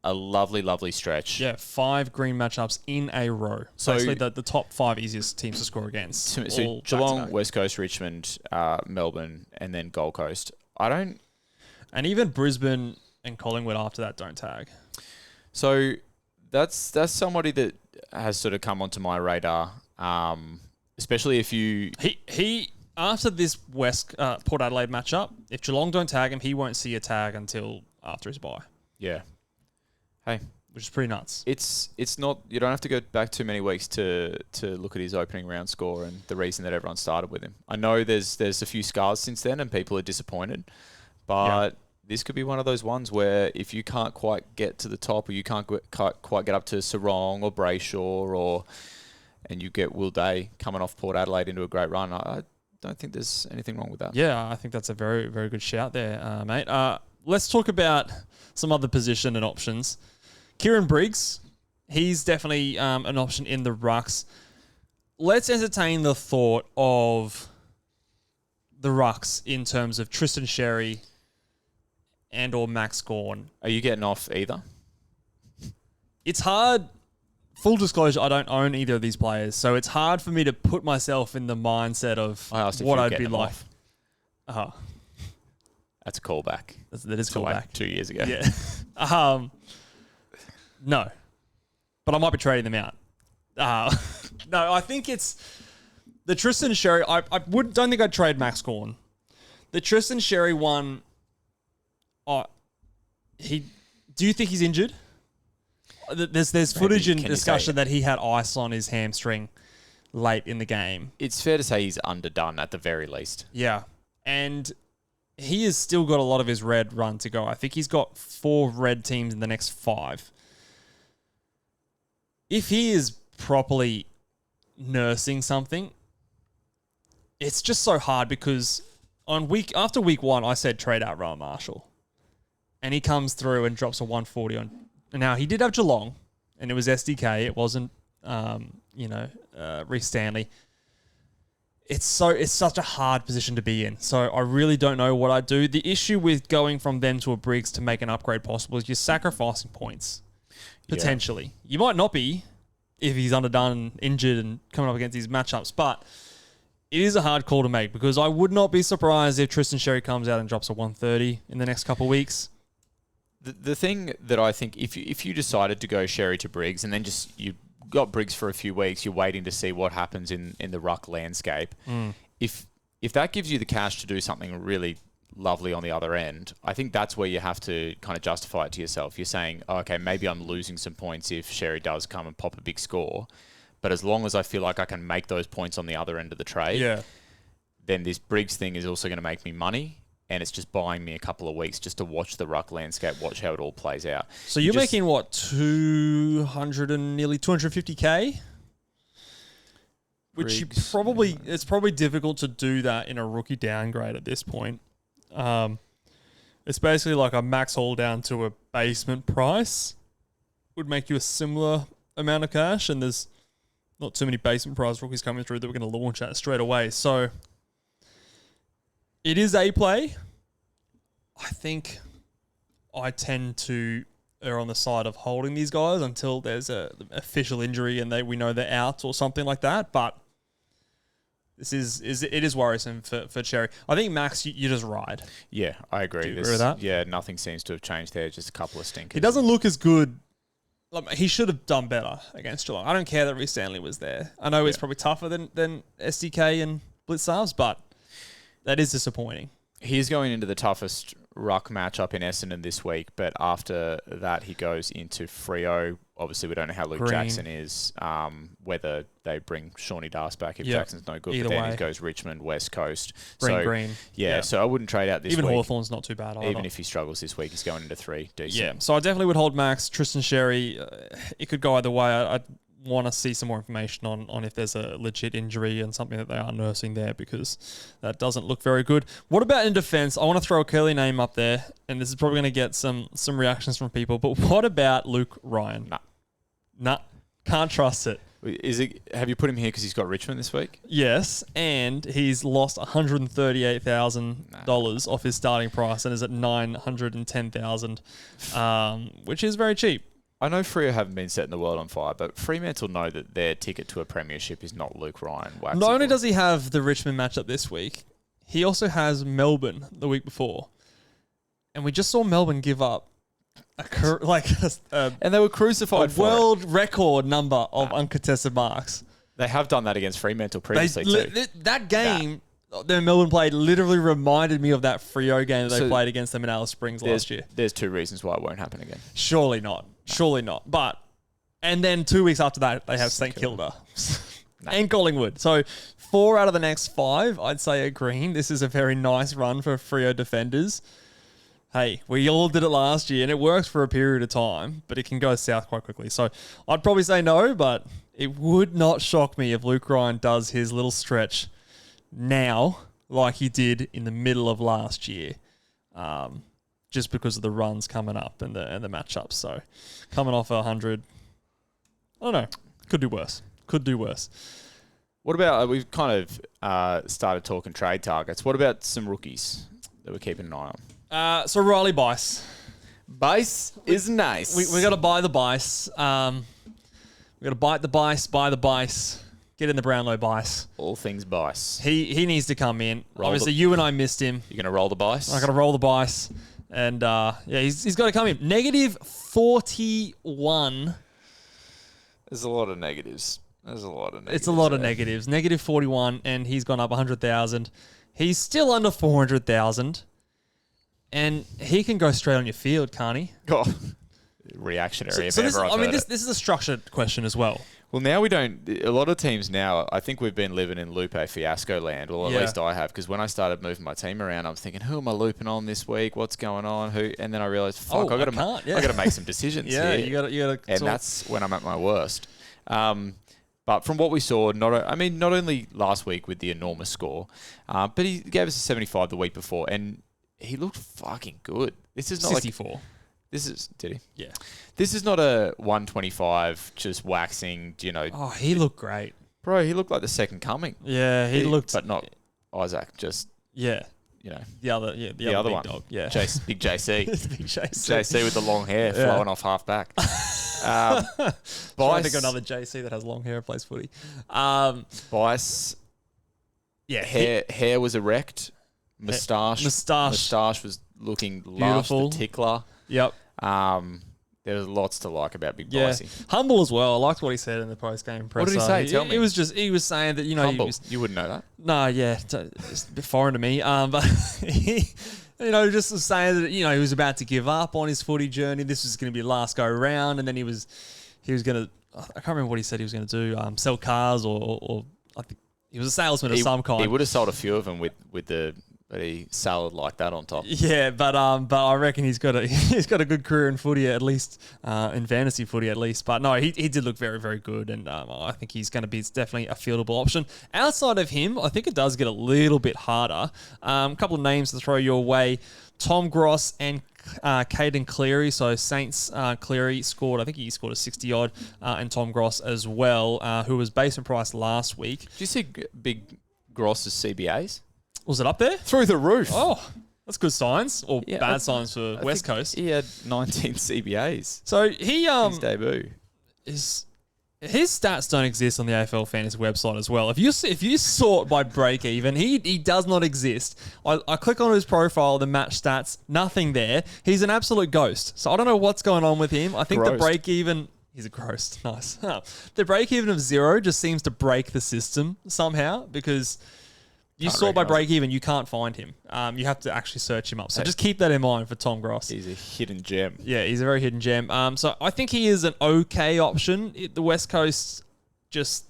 a lovely, lovely stretch. Yeah, 5 green matchups in a row. So basically the top 5 easiest teams to score against. So Geelong, West Coast, Richmond, Melbourne, and then Gold Coast. And even Brisbane and Collingwood after that don't tag. So that's somebody that has sort of come onto my radar, especially if you... He after this Port Adelaide matchup, if Geelong don't tag him, he won't see a tag until after his bye. Yeah. Hey, which is pretty nuts. It's not. You don't have to go back too many weeks to look at his opening round score and the reason that everyone started with him. I know there's a few scars since then and people are disappointed, but this could be one of those ones where if you can't quite get to the top or you can't quite get up to Sarong or Brayshaw and you get Will Day coming off Port Adelaide into a great run, I don't think there's anything wrong with that. Yeah, I think that's a very, very good shout there, mate. Let's talk about some other position and options. Kieran Briggs, he's definitely an option in the rucks. Let's entertain the thought of the rucks in terms of Tristan Sherry and or Max Gawn. Are you getting off either? It's hard. Full disclosure, I don't own either of these players, so it's hard for me to put myself in the mindset of what I'd be like. That's a callback. That is a callback. Like 2 years ago. Yeah. No. But I might be trading them out. No, I think it's the Tristan Sherry. I don't think I'd trade Max Gawn. The Tristan Sherry one. Do you think he's injured? There's footage and discussion that he had ice on his hamstring late in the game. It's fair to say he's underdone at the very least. Yeah. And he has still got a lot of his red run to go. I think he's got 4 red teams in the next 5. If he is properly nursing something, it's just so hard because after week 1, I said trade out Rowan Marshall. And he comes through and drops a 140 on. Now, he did have Geelong, and it was SDK. It wasn't, Reece Stanley. It's such a hard position to be in. So I really don't know what I'd do. The issue with going from them to a Briggs to make an upgrade possible is you're sacrificing points, potentially. Yeah. You might not be if he's underdone, injured, and coming up against these matchups, but it is a hard call to make because I would not be surprised if Tristan Sherry comes out and drops a 130 in the next couple of weeks. The thing that I think, if you decided to go Sherry to Briggs and then just you got Briggs for a few weeks, you're waiting to see what happens in the ruck landscape. If that gives you the cash to do something really lovely on the other end, I think that's where you have to kind of justify it to yourself. You're saying, oh, okay, maybe I'm losing some points if Sherry does come and pop a big score, but as long as I feel like I can make those points on the other end of the trade, then this Briggs thing is also going to make me money. And it's just buying me a couple of weeks just to watch the ruck landscape, watch how it all plays out. So you're making what, 200 and nearly 250K? Which it's probably difficult to do that in a rookie downgrade at this point. It's basically like a max haul down to a basement price would make you a similar amount of cash, and there's not too many basement price rookies coming through that we're going to launch at straight away. So it is a play. I think I tend to err on the side of holding these guys until there's a official injury and we know they're out or something like that. But it is worrisome for Cherry. I think Max, you just ride. Yeah, I agree. Do you agree with that? Yeah, nothing seems to have changed there. Just a couple of stinkers. He doesn't look as good. Like, he should have done better against Geelong. I don't care that Reece Stanley was there. I know it's probably tougher than SDK and Blitzarves, but that is disappointing. He's going into the toughest ruck matchup in Essendon this week, but after that he goes into Freo. Obviously, we don't know how Luke Jackson is, whether they bring Shawnee Das back if Jackson's no good, but then he goes Richmond, West Coast. Green. Yeah, so I wouldn't trade out this week. Even Hawthorn's not too bad either. Even if he struggles this week, he's going into 3. Decent. Yeah, so I definitely would hold Max. Tristan Sherry, it could go either way. I'd want to see some more information on if there's a legit injury and something that they are nursing there, because that doesn't look very good. What about in defense? I want to throw a curly name up there, and this is probably going to get some reactions from people, but what about Luke Ryan? Nah, can't trust it. Have you put him here because he's got Richmond this week? Yes, and he's lost $138,000 off his starting price and is at $910,000, which is very cheap. I know Freo haven't been setting the world on fire, but Fremantle know that their ticket to a premiership is not Luke Ryan. Not only does he have the Richmond matchup this week, he also has Melbourne the week before. And we just saw Melbourne give up and they were crucified for world record number of uncontested marks. They have done that against Fremantle previously too. That game that Melbourne played literally reminded me of that Freo game that they played against them in Alice Springs last year. There's 2 reasons why it won't happen again. Surely not. Surely not. But, and then 2 weeks after that, they have St Kilda and Collingwood. So 4 out of the next 5, I'd say, are green. This is a very nice run for Freo defenders. Hey, we all did it last year, and it works for a period of time, but it can go south quite quickly. So I'd probably say no, but it would not shock me if Luke Ryan does his little stretch now, like he did in the middle of last year, just because of the runs coming up and the matchups. So coming off 100, I don't know, could do worse. Could do worse. What about, we've kind of started talking trade targets. What about some rookies that we're keeping an eye on? So Riley Bice. Bice is nice. We got to buy the Bice. We got to bite the Bice, buy the Bice, get in the Brownlow Bice. All things Bice. He needs to come in. Obviously, you and I missed him. You're going to roll the Bice? I got to roll the Bice. And he's got to come in. Negative 41. There's a lot of negatives. It's a lot of negatives. Negative 41, and he's gone up 100,000. He's still under 400,000. And he can go straight on your field, can't he? Oh, reactionary. So this is a structured question as well. Well, now we don't. A lot of teams now, I think we've been living in Lupe fiasco land. Well, at least I have, because when I started moving my team around, I'm thinking, who am I looping on this week? What's going on? Who? And then I realized, fuck, I got to make some decisions. Yeah, here. you got to. And that's when I'm at my worst. But from what we saw, not only last week with the enormous score, but he gave us a 75 the week before, and he looked fucking good. This is not 64. Did he? Yeah. This is not a 125 just waxing, Oh, he looked great. Bro, he looked like the second coming. Yeah, he looked. But not Isaac, just, the other the big other one. dog. Yeah. Big JC. Big JC. JC with the long hair flowing off half back. Trying to think of another JC that has long hair and plays footy. Bice. Yeah. Hair was erect. Moustache was looking lush, the tickler. Yep. There was lots to like about Big Yeah. Bicey. Humble as well. I liked what he said in the post-game presser. What did he say? Tell me. He was saying that, Humble. You wouldn't know that. No, yeah. It's a bit foreign to me. But he, just was saying that, he was about to give up on his footy journey. This was going to be last go round. And then he was going to, I can't remember what he said he was going to do, sell cars or I think he was a salesman of some kind. He would have sold a few of them with the salad like that on top. Yeah, but I reckon he's got a good career in footy at least, in fantasy footy at least. But no, he did look very, very good, and I think he's going to be definitely a fieldable option. Outside of him, I think it does get a little bit harder. A couple of names to throw your way: Tom Gross and Caden Cleary. So Saints Cleary scored, I think he scored a 60 odd, and Tom Gross as well, who was basement price last week. Did you see Big Gross's CBAs? Was it up there? Through the roof. Oh, that's good signs, or bad signs for West Coast. He had 19 CBAs. So he his debut. His stats don't exist on the AFL Fantasy website as well. If you sort by break even, he does not exist. I click on his profile, the match stats, nothing there. He's an absolute ghost. So I don't know what's going on with him. I think the break even. He's a ghost. Nice. The break even of 0 just seems to break the system somehow, because you sort by break even, you can't find him. You have to actually search him up. So just keep that in mind for Tom Gross. He's a hidden gem. Yeah, he's a very hidden gem. So I think he is an okay option. The West Coast, just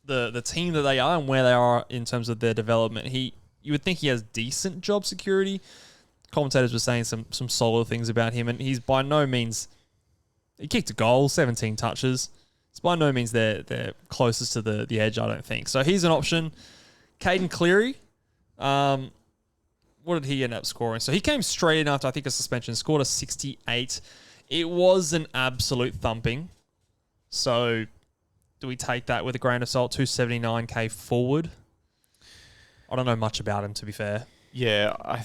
the team that they are and where they are in terms of their development, you would think he has decent job security. Commentators were saying some solid things about him, and he's by no means. He kicked a goal, 17 touches. It's by no means they're closest to the edge, I don't think. So he's an option. Caden Cleary, what did he end up scoring? So he came straight in after, I think, a suspension, scored a 68. It was an absolute thumping. So do we take that with a grain of salt? 279k forward. I don't know much about him, to be fair. Yeah, I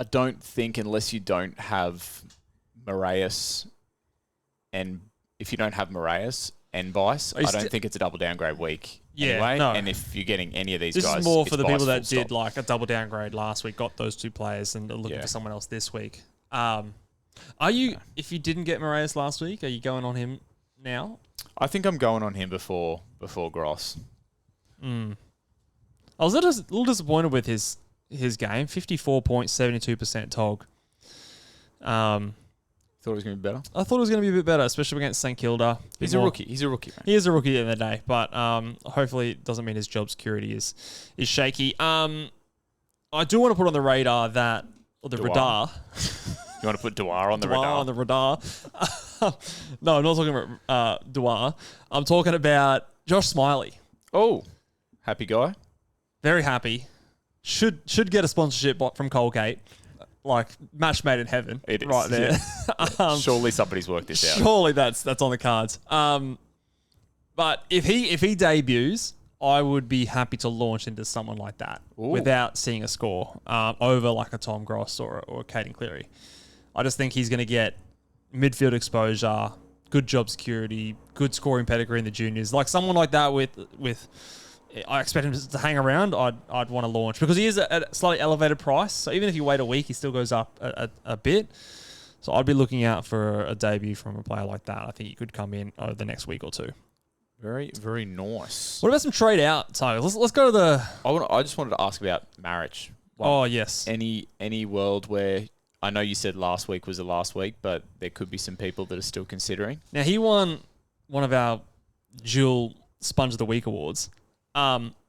don't think unless you don't have Moraes, and if you don't have Moraes and Bice, I don't think it's a double downgrade week. Yeah, anyway. no. And if you're getting any of these this guys, is more for the Bice people that full did stop. like a double downgrade last week, got those two players, and are looking for someone else this week. Are you? If you didn't get Moraes last week, are you going on him now? I think I'm going on him before Gross. I was a little disappointed with his game. 54.72% TOG. Thought it was going to be better. I thought it was going to be a bit better, especially against St Kilda. He's a rookie. He's a rookie, man. He is a rookie at the end of the day, but hopefully it doesn't mean his job security is shaky. I do want to put on the radar that, or the radar. You want to put Dwyer on the Dwyer radar? on the radar. No, I'm not talking about Dwyer. I'm talking about Josh Smiley. Oh, happy guy. Very happy. Should get a sponsorship from Colgate. Like, match made in heaven. It is. Right there. Yeah. Surely somebody's worked this out. Surely that's on the cards. But if he debuts, I would be happy to launch into someone like that without seeing a score over like a Tom Gross or a Caden Cleary. I just think he's going to get midfield exposure, good job security, good scoring pedigree in the juniors. Like someone like that with I expect him to hang around. I'd want to launch because he is at a slightly elevated price. So even if you wait a week, he still goes up a bit. So I'd be looking out for a debut from a player like that. I think he could come in over the next week or two. Very, very nice. What about some trade out titles? Let's go to the. I just wanted to ask about marriage. Oh yes. Any world where I know you said last week was the last week, but there could be some people that are still considering. Now he won one of our dual Sponge of the Week awards. Very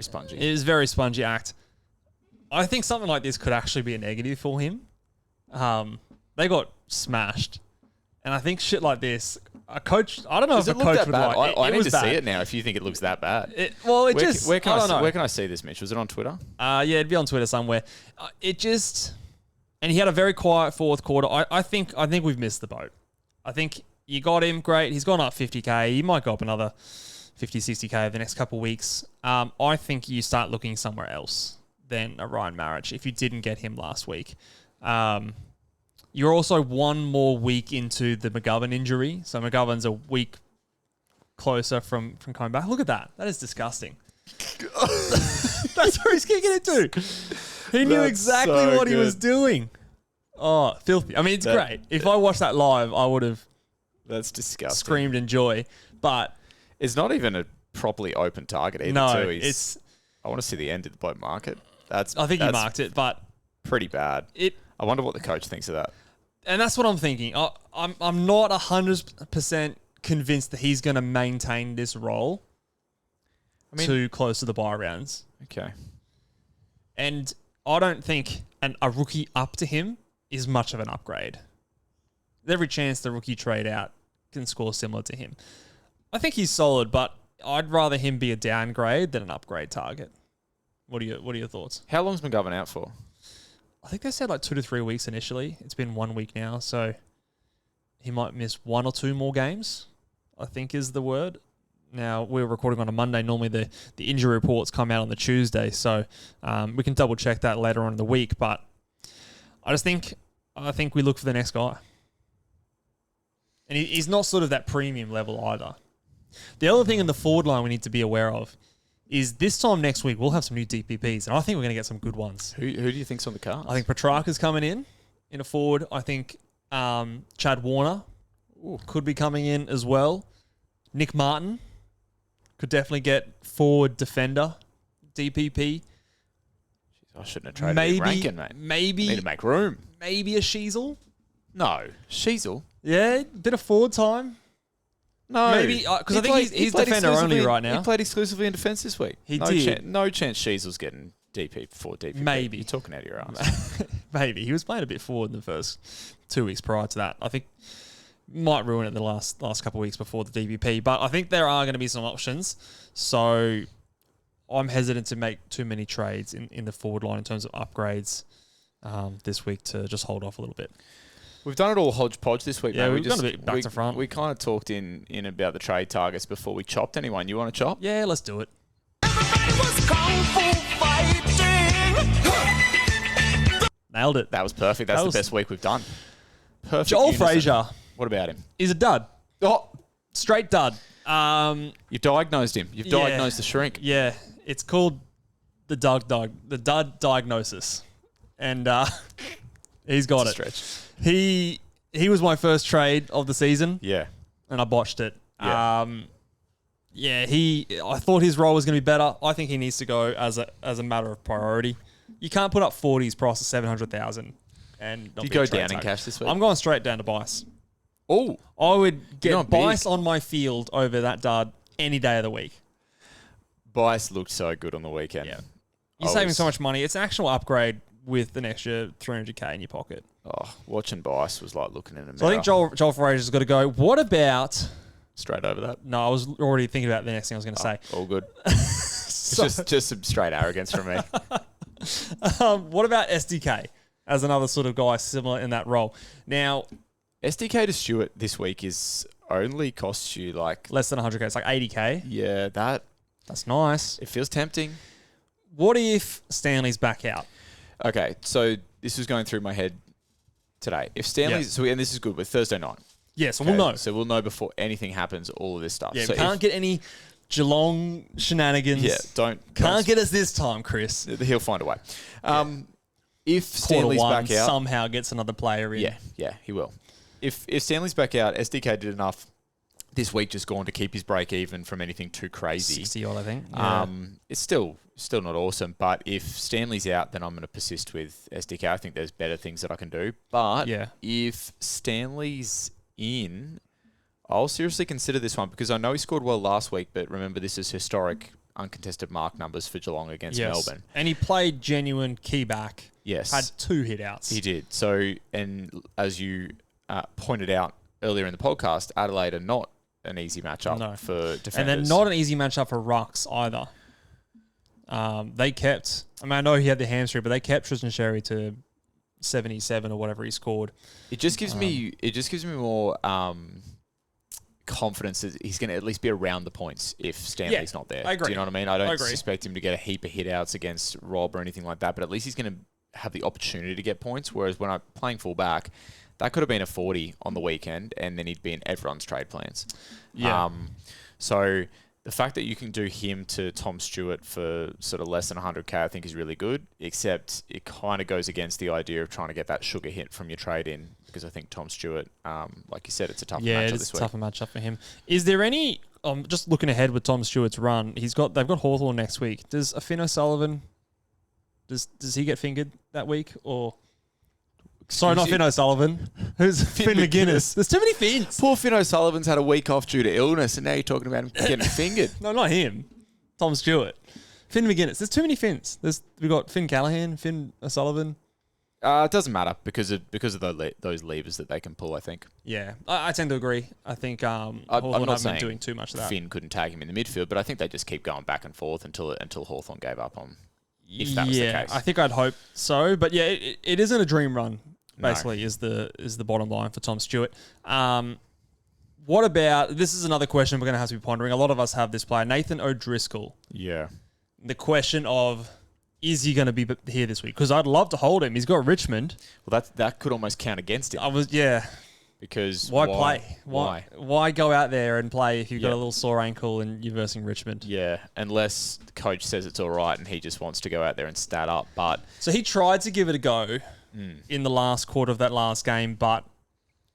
spongy. It is a very spongy act. I think something like this could actually be a negative for him. They got smashed. And I think shit like this, a coach, I don't know Does if it a look coach that would bad? like it. I need to bad. see it now if you think it looks that bad. Where Where I can I say this, Mitch? Was it on Twitter? Yeah, it'd be on Twitter somewhere. And he had a very quiet fourth quarter. I think we've missed the boat. I think you got him, great. He's gone up 50K. He might go up another 50, 60K over the next couple of weeks. I think you start looking somewhere else than a Ryan Marriage if you didn't get him last week. You're also one more week into the McGovern injury. So McGovern's a week closer from coming back. Look at that. That is disgusting. That's where he's kicking it to. He knew exactly so what he was good. doing. Oh, filthy. I mean, it's great. If I watched that live, I would have That's disgusting. screamed in joy. But It's not even a properly open target either. no, too. it's... I want to see the end of the bloke market. I think he marked it, but... pretty bad. I wonder what the coach thinks of that. And that's what I'm thinking. I'm not 100% convinced that he's going to maintain this role too close to the bye rounds. Okay. And I don't think a rookie up to him is much of an upgrade. There's every chance the rookie trade out can score similar to him. I think he's solid, but I'd rather him be a downgrade than an upgrade target. What are your thoughts? How long's McGovern out for? I think they said like 2 to 3 weeks initially. It's been 1 week now, so he might miss 1 or 2 more games, I think is the word. Now, we're recording on a Monday. Normally, the injury reports come out on the Tuesday, so we can double check that later on in the week. But I think we look for the next guy, and he's not sort of that premium level either. The other thing in the forward line we need to be aware of is this time next week we'll have some new DPPs, and I think we're going to get some good ones. Who do you think's on the cards? I think Petrarca's coming in a forward. I think Chad Warner could be coming in as well. Nick Martin could definitely get forward defender, DPP. I shouldn't have traded him ranking, mate. Maybe Need to make room. Maybe a Sheasel. No. Sheasel? Yeah, bit of forward time. No. Maybe, because I think he's defender only right now. He played exclusively in defence this week. He did. No chance Sheasel's getting for DPP. Maybe. You're talking out of your ass. Maybe. He was playing a bit forward in the first 2 weeks prior to that. I think might ruin it the last couple of weeks before the DPP. But I think there are going to be some options. So I'm hesitant to make too many trades in the forward line in terms of upgrades this week to just hold off a little bit. We've done it all hodgepodge this week, Yeah, mate. we've gone a bit back to front. We kind of talked in about the trade targets before we chopped anyone. You want to chop? Yeah, let's do it. Nailed it. That was perfect. That's the best week we've done. Perfect. Joel unison. Frazier What about him? is a dud. Oh, Straight dud. you diagnosed him. You've diagnosed the shrink. Yeah, it's called the dud diagnosis. And he's got It's a it. stretch. He was my first trade of the season, Yeah. and I botched it. Yeah. I thought his role was going to be better. I think he needs to go as a matter of priority. You can't put up 40s price of 700,000 And Do you go down in cash this week? I'm going straight down to Bice. Oh, I would get going big. Bice on my field over that dud any day of the week. Bice looked so good on the weekend. Yeah. You're saving so much money. It's an actual upgrade with an extra 300k in your pocket. Oh, watching Bice was like looking in a mirror. So I think Joel Frazier's got to go. What about... Straight over that. No, I was already thinking about the next thing I was going to say. All good. It's just some straight arrogance from me. What about SDK as another sort of guy similar in that role? Now... SDK to Stewart this week is only costs you like... Less than 100k. It's like 80k. Yeah, That's nice. it feels tempting. What if Stanley's back out? Okay, so this was going through my head today. If Stanley's... Yeah. And this is good, with Thursday night. Yeah, so we'll know. So we'll know before anything happens, all of this stuff. Yeah, so we can't get any Geelong shenanigans. Yeah, Can't get us this time, Chris. He'll find a way. If Quarter Stanley's one back out... somehow gets another player in. Yeah, he will. If Stanley's back out, SDK did enough this week just gone to keep his break even from anything too crazy. 60 odd, I think. Yeah. It's still not awesome, but if Stanley's out, then I'm going to persist with SDK. I think there's better things that I can do. But if Stanley's in, I'll seriously consider this one because I know he scored well last week, but remember this is historic uncontested mark numbers for Geelong against Melbourne. And he played genuine key back. Yes. Had 2 hit-outs. He did. So, and as you pointed out earlier in the podcast, Adelaide are not an easy matchup for defenders. And they're not an easy matchup for Rucks either. They kept... I mean, I know he had the hamstring, but they kept Tristan Sherry to 77 or whatever he scored. It just gives me more confidence that he's going to at least be around the points if Stanley's not there. I agree. Do you know what I mean? I don't suspect him to get a heap of hit-outs against Rob or anything like that, but at least he's going to have the opportunity to get points, whereas when I'm playing full-back, that could have been a 40 on the weekend, and then he'd be in everyone's trade plans. Yeah. So the fact that you can do him to Tom Stewart for sort of less than 100k, I think is really good, except it kind of goes against the idea of trying to get that sugar hit from your trade in, because I think Tom Stewart, like you said, it's a tough matchup this week. Yeah, it's a tougher matchup for him. Is there any, just looking ahead with Tom Stewart's run, they've got Hawthorn next week. Does Finn O'Sullivan, does he get fingered that week, or... Sorry, not Finn O'Sullivan. Who's Finn McGuinness? There's too many Finns. Poor Finn O'Sullivan's had a week off due to illness, and now you're talking about him getting fingered. No, not him. Tom Stewart. Finn McGuinness. There's too many Finns. We've got Finn Callahan, Finn O'Sullivan. It doesn't matter because of those levers that they can pull, I think. Yeah, I tend to agree. I think I'm Hawthorn not haven't been saying doing too much of that. Finn couldn't tag him in the midfield, but I think they just keep going back and forth until Hawthorn gave up on. If that was the case, I think I'd hope so. But yeah, it isn't a dream run. Basically, is the bottom line for Tom Stewart. What about, this is another question we're going to have to be pondering. A lot of us have this player, Nathan O'Driscoll. Yeah. The question of, is he going to be here this week? Because I'd love to hold him. He's got Richmond. Well, that could almost count against him. Because why play? Why go out there and play if you've got a little sore ankle and you're versing Richmond? Yeah, unless the coach says it's all right and he just wants to go out there and stat up. But so he tried to give it a go in the last quarter of that last game, but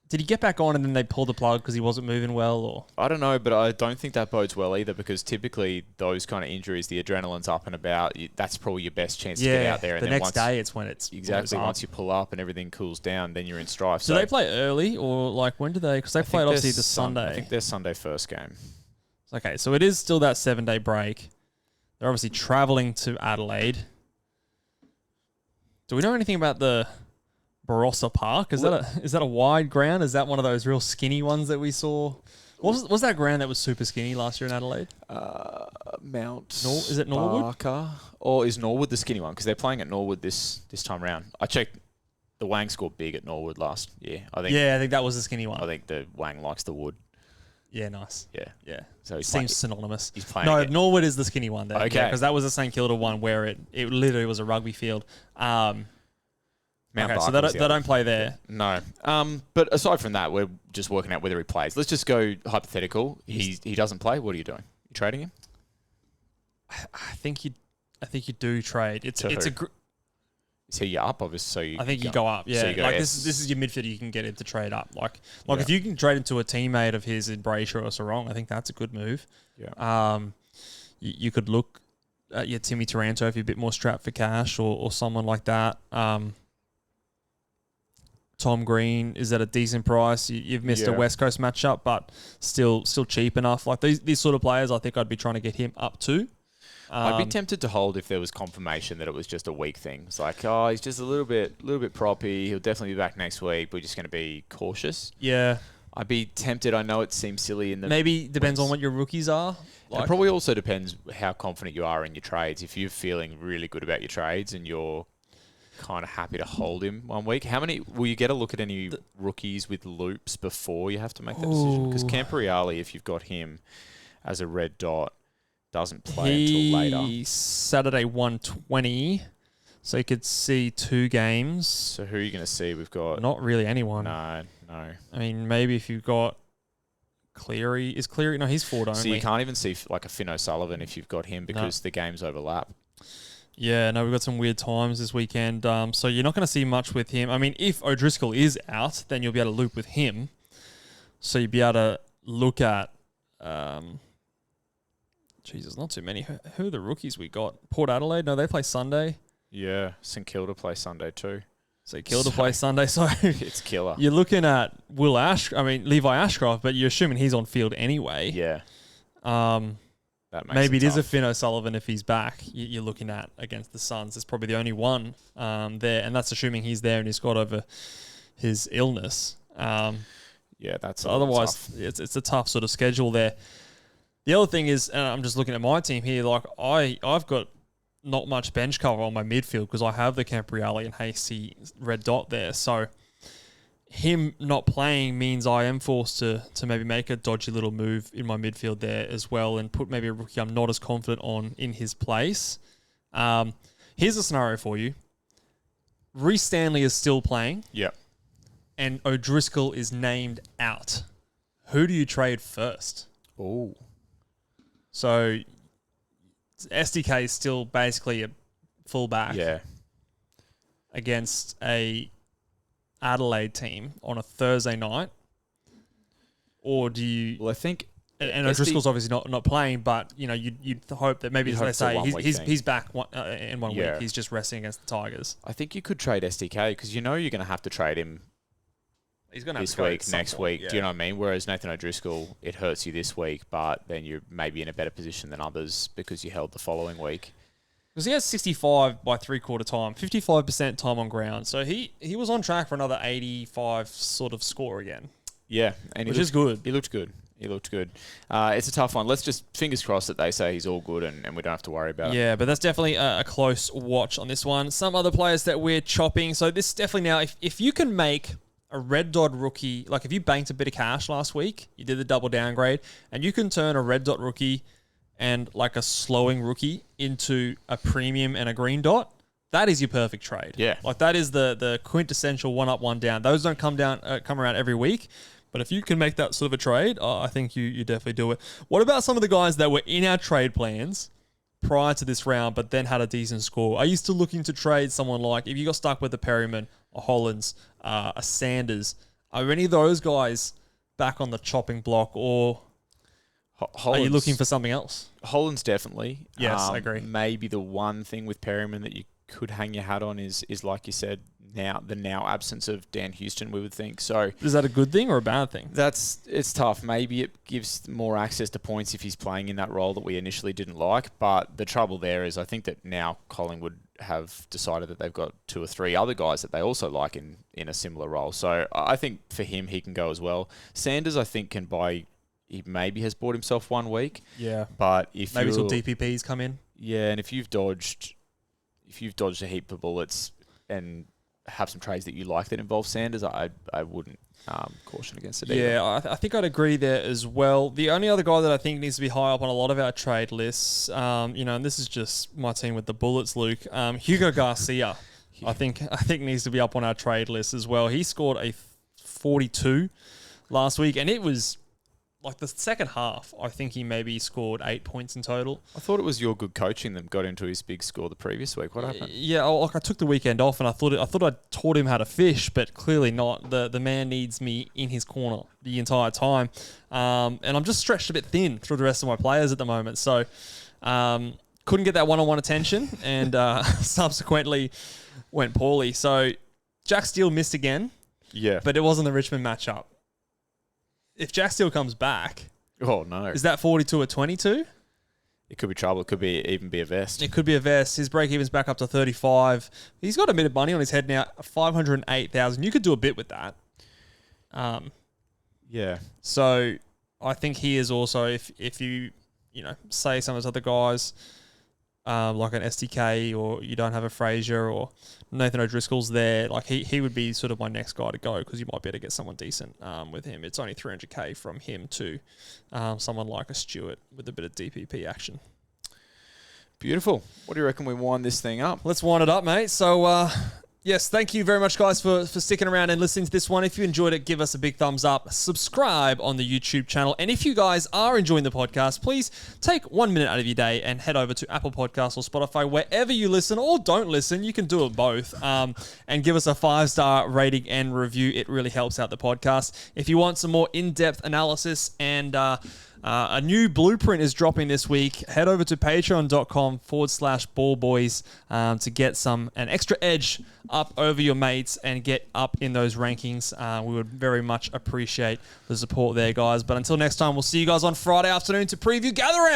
did he get back on and then they pulled the plug because he wasn't moving well? Or I don't know, but I don't think that bodes well either, because typically those kind of injuries, the adrenaline's up and about. That's probably your best chance to get out there. And the next day it's when it's exactly once you pull up and everything cools down, then you're in strife. Do they play early or like when do they? Because they played obviously the Sunday. I think their Sunday first game. Okay, so it is still that 7-day break. They're obviously travelling to Adelaide. Do we know anything about the Barossa Park? Is that a wide ground? Is that one of those real skinny ones that we saw? What was that ground that was super skinny last year in Adelaide? Is it Norwood? Barker? Or is Norwood the skinny one? Because they're playing at Norwood this time round. I checked. The Wang scored big at Norwood last year. I think that was the skinny one. I think the Wang likes the wood. Yeah, nice. Yeah. So seems synonymous. He's playing. No, Norwood is the skinny one there. Okay. Because that was the St Kilda one where it literally was a rugby field. Okay, so they don't play there. No. But aside from that, we're just working out whether he plays. Let's just go hypothetical. He doesn't play. What are you doing? You trading him? I think you do trade. Is he your up? Obviously, so I think you go up. Yeah, so like this is your midfielder. You can get him to trade up. Like if you can trade him to a teammate of his in Brayshaw or Sarong, I think that's a good move. Yeah. You could look at your Timmy Taranto if you're a bit more strapped for cash or someone like that. Tom Green is at a decent price. You've missed a West Coast matchup, but still cheap enough. Like these sort of players, I think I'd be trying to get him up to. I'd be tempted to hold if there was confirmation that it was just a week thing. It's like, oh, he's just a little bit proppy. He'll definitely be back next week. We're just going to be cautious. Yeah. I'd be tempted. I know it seems silly in the maybe depends on what your rookies are. It probably also depends how confident you are in your trades. If you're feeling really good about your trades and you're kind of happy to hold him 1 week, how many will you get a look at any rookies with loops before you have to make that decision? Because Camperreale, if you've got him as a red dot, doesn't play until later. Saturday 120, so you could see 2 games. So who are you going to see? We've got not really anyone. No. I mean, maybe if you've got Cleary. Is Cleary? No, he's forward only. So you can't even see like a Finn O'Sullivan if you've got him because the games overlap. Yeah, no, we've got some weird times this weekend. So you're not going to see much with him. I mean, if O'Driscoll is out, then you'll be able to loop with him. So you'll be able to look at... Jesus, not too many. Who are the rookies we got? Port Adelaide? No, they play Sunday. Yeah, St Kilda play Sunday too. So Kilda play Sunday. So it's killer. You're looking at Levi Ashcroft, but you're assuming he's on field anyway. Yeah. That makes maybe it is a Finn O'Sullivan if he's back. You're looking at against the Suns. It's probably the only one there, and that's assuming he's there and he's got over his illness. Yeah, that's otherwise it's a tough sort of schedule there. The other thing is, and I'm just looking at my team here, like I've got not much bench cover on my midfield because I have the Camperreale and Hasty red dot there. So him not playing means I am forced to maybe make a dodgy little move in my midfield there as well and put maybe a rookie I'm not as confident on in his place. Here's a scenario for you. Reece Stanley is still playing. Yep. And O'Driscoll is named out. Who do you trade first? Oh. So SDK is still basically a fullback against a Adelaide team on a Thursday night, or do you? Well, I think, and O'Driscoll's obviously not playing, but you know you'd hope that maybe they say he's back in 1 week. He's just resting against the Tigers. I think you could trade SDK because you know you're going to have to trade him. He's going to this week, next week. Yeah. Do you know what I mean? Whereas Nathan O'Driscoll, it hurts you this week, but then you're maybe in a better position than others because you held the following week. Because he has 65 by 3/4 time, 55% time on ground. So he was on track for another 85 sort of score again. Yeah. And which is good. He looked good. It's a tough one. Let's just fingers crossed that they say he's all good and we don't have to worry about it. Yeah, but that's definitely a close watch on this one. Some other players that we're chopping. So this definitely now, if you can make a red dot rookie, like if you banked a bit of cash last week, you did the double downgrade, and you can turn a red dot rookie and like a slowing rookie into a premium and a green dot, that is your perfect trade. Yeah. Like that is the quintessential one up, one down. Those don't come around every week. But if you can make that sort of a trade, I think you definitely do it. What about some of the guys that were in our trade plans prior to this round, but then had a decent score? Are you still looking to trade someone like, if you got stuck with a Perryman, a Hollands, a Sanders, are any of those guys back on the chopping block, or are you looking for something else? Hollands definitely. Yes, I agree. Maybe the one thing with Perryman that you could hang your hat on is like you said, now absence of Dan Houston, we would think. So is that a good thing or a bad thing? It's tough. Maybe it gives more access to points if he's playing in that role that we initially didn't like. But the trouble there is I think that now Collingwood have decided that they've got 2 or 3 other guys that they also like in a similar role. So I think for him, he can go as well. Sanders, I think, can buy... He maybe has bought himself 1 week. Yeah. But if maybe till DPPs come in. Yeah, and if you've dodged a heap of bullets and have some trades that you like that involve Sanders, I wouldn't caution against it either. Yeah, I think I'd agree there as well. The only other guy that I think needs to be high up on a lot of our trade lists, and this is just my team with the bullets, Luke, Hugo Garcia, I think needs to be up on our trade list as well. He scored a 42 last week, and it was... like the second half, I think he maybe scored 8 points in total. I thought it was your good coaching that got into his big score the previous week. What happened? Yeah, I took the weekend off and I thought I taught him how to fish, but clearly not. The man needs me in his corner the entire time. And I'm just stretched a bit thin through the rest of my players at the moment. So couldn't get that one-on-one attention and subsequently went poorly. So Jack Steele missed again. Yeah. but it wasn't the Richmond matchup. If Jack Steele comes back, Oh, no. is that 42 or 22? It could be trouble. It could be even be a vest. It could be a vest. His break-even's back up to 35. He's got a bit of money on his head now, 508,000. You could do a bit with that. Yeah. So I think he is also, if you say some of those other guys, like an SDK, or you don't have a Fraser or Nathan O'Driscoll's there, like he would be sort of my next guy to go, because you might be able to get someone decent with him. It's only 300k from him to someone like a Stewart with a bit of DPP action. Beautiful. What do you reckon we wind this thing up? Let's wind it up, mate. So, yes, thank you very much, guys, for sticking around and listening to this one. If you enjoyed it, give us a big thumbs up. Subscribe on the YouTube channel. And if you guys are enjoying the podcast, please take 1 minute out of your day and head over to Apple Podcasts or Spotify, wherever you listen or don't listen. You can do it both. And give us a 5-star rating and review. It really helps out the podcast. If you want some more in-depth analysis and a new blueprint is dropping this week, head over to patreon.com/ballboys to get an extra edge up over your mates and get up in those rankings. We would very much appreciate the support there, guys. But until next time, we'll see you guys on Friday afternoon to preview Gather Round.